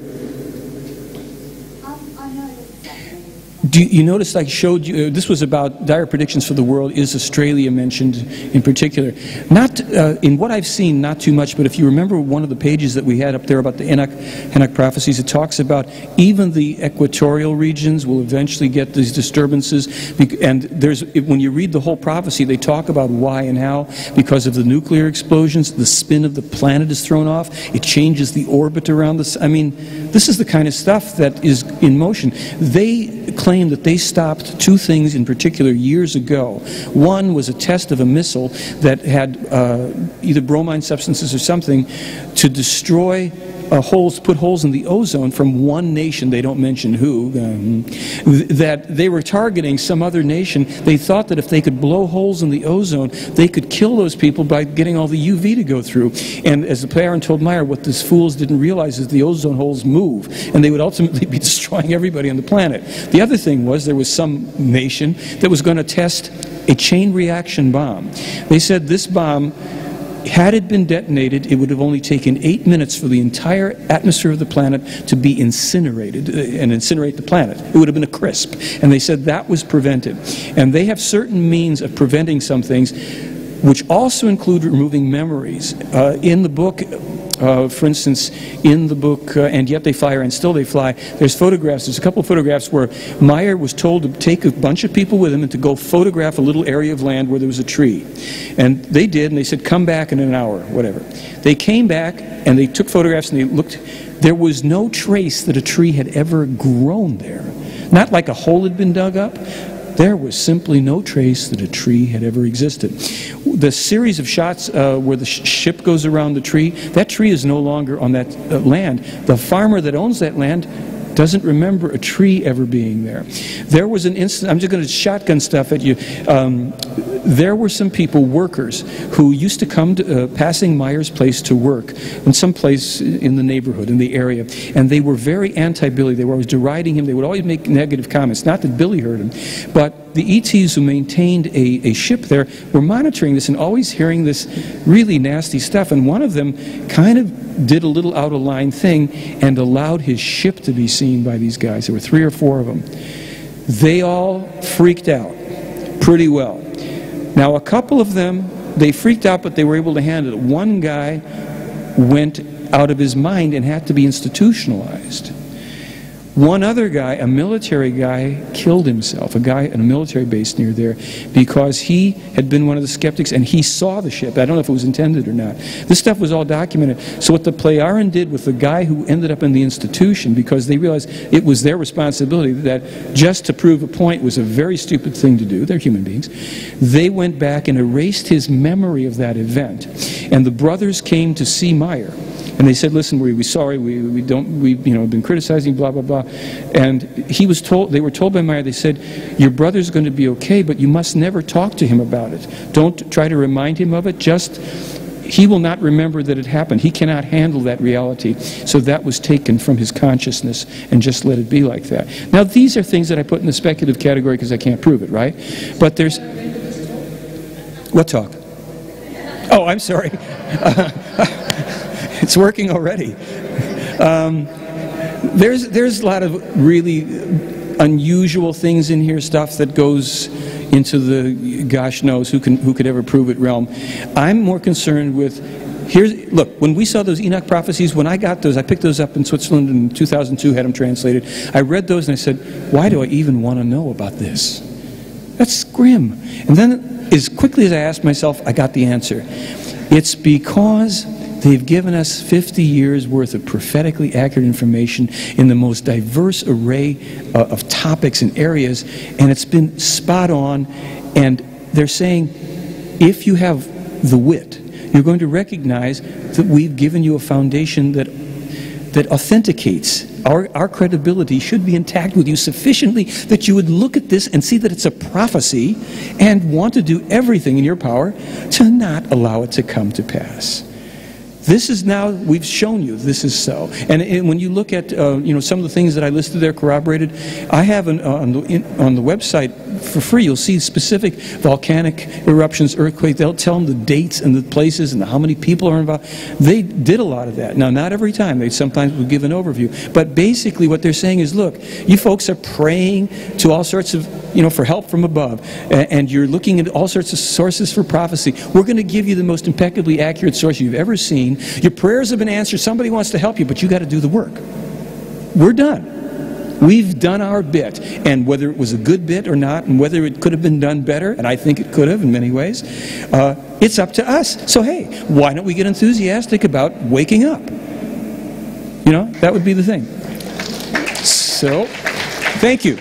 do you notice I showed you, this was about dire predictions for the world. Is Australia mentioned in particular? Not, in what I've seen, not too much, but if you remember one of the pages that we had up there about the Enoch prophecies, it talks about even the equatorial regions will eventually get these disturbances. And when you read the whole prophecy, they talk about why and how. Because of the nuclear explosions, the spin of the planet is thrown off. It changes the orbit around the sun. I mean, this is the kind of stuff that is in motion. They claim that they stopped two things in particular years ago. One was a test of a missile that had either bromine substances or something to destroy put holes in the ozone from one nation, they don't mention who, that they were targeting some other nation. They thought that if they could blow holes in the ozone, they could kill those people by getting all the UV to go through. And as the Aaron told Meier, what these fools didn't realize is the ozone holes move, and they would ultimately be destroying everybody on the planet. The other thing was there was some nation that was going to test a chain reaction bomb. They said this bomb, had it been detonated, it would have only taken 8 minutes for the entire atmosphere of the planet to be incinerated and incinerate the planet. It would have been a crisp. And they said that was prevented. And they have certain means of preventing some things, which also include removing memories. In the book, for instance, in the book, And Yet They Fire and Still They Fly, there's photographs. There's a couple of photographs where Meier was told to take a bunch of people with him and to go photograph a little area of land where there was a tree. And they did, and they said, come back in an hour, whatever. They came back, and they took photographs, and they looked. There was no trace that a tree had ever grown there. Not like a hole had been dug up. There was simply no trace that a tree had ever existed. The series of shots where the ship goes around the tree, that tree is no longer on that land. The farmer that owns that land doesn't remember a tree ever being there. There was an incident, I'm just going to shotgun stuff at you. There were some people, workers, who used to come to, passing Meier's place to work in some place in the neighborhood, in the area, and they were very anti-Billy. They were always deriding him. They would always make negative comments. Not that Billy heard him, but the ETs who maintained a ship there were monitoring this and always hearing this really nasty stuff. And one of them kind of did a little out-of-line thing and allowed his ship to be seen by these guys. There were 3 or 4 of them. They all freaked out pretty well. Now, a couple of them, they freaked out, but they were able to handle it. One guy went out of his mind and had to be institutionalized. One other guy, a military guy, killed himself, a guy in a military base near there, because he had been one of the skeptics and he saw the ship. I don't know if it was intended or not. This stuff was all documented. So what the Plejaren did with the guy who ended up in the institution, because they realized it was their responsibility, that just to prove a point was a very stupid thing to do. They're human beings. They went back and erased his memory of that event. And the brothers came to see Meier. And they said, listen, we're sorry, we've been criticizing, blah, blah, blah. And they were told by Meier, they said, your brother's going to be okay, but you must never talk to him about it. Don't try to remind him of it. He will not remember that it happened. He cannot handle that reality. So that was taken from his consciousness and just let it be like that. Now, these are things that I put in the speculative category because I can't prove it, right? But there's... What talk? Oh, I'm sorry. It's working already. There's a lot of really unusual things in here, stuff that goes into the gosh knows who could ever prove it realm. I'm more concerned with, look, when we saw those Enoch prophecies, when I got those, I picked those up in Switzerland in 2002, had them translated. I read those and I said, why do I even want to know about this? That's grim. And then as quickly as I asked myself, I got the answer. It's because they've given us 50 years worth of prophetically accurate information in the most diverse array of topics and areas, and it's been spot on. And they're saying, if you have the wit, you're going to recognize that we've given you a foundation that authenticates. Our credibility should be intact with you sufficiently that you would look at this and see that it's a prophecy and want to do everything in your power to not allow it to come to pass. This is now, we've shown you this is so. And when you look at some of the things that I listed there corroborated, I have on the website for free, you'll see specific volcanic eruptions, earthquakes. They'll tell them the dates and the places and how many people are involved. They did a lot of that. Now, not every time. They sometimes will give an overview. But basically what they're saying is, look, you folks are praying to all sorts of, for help from above. And you're looking at all sorts of sources for prophecy. We're going to give you the most impeccably accurate source you've ever seen. Your prayers have been answered. Somebody wants to help you, but you got to do the work. We're done. We've done our bit, and whether it was a good bit or not, and whether it could have been done better, and I think it could have in many ways, it's up to us. So hey, why don't we get enthusiastic about waking up? That would be the thing. So, thank you.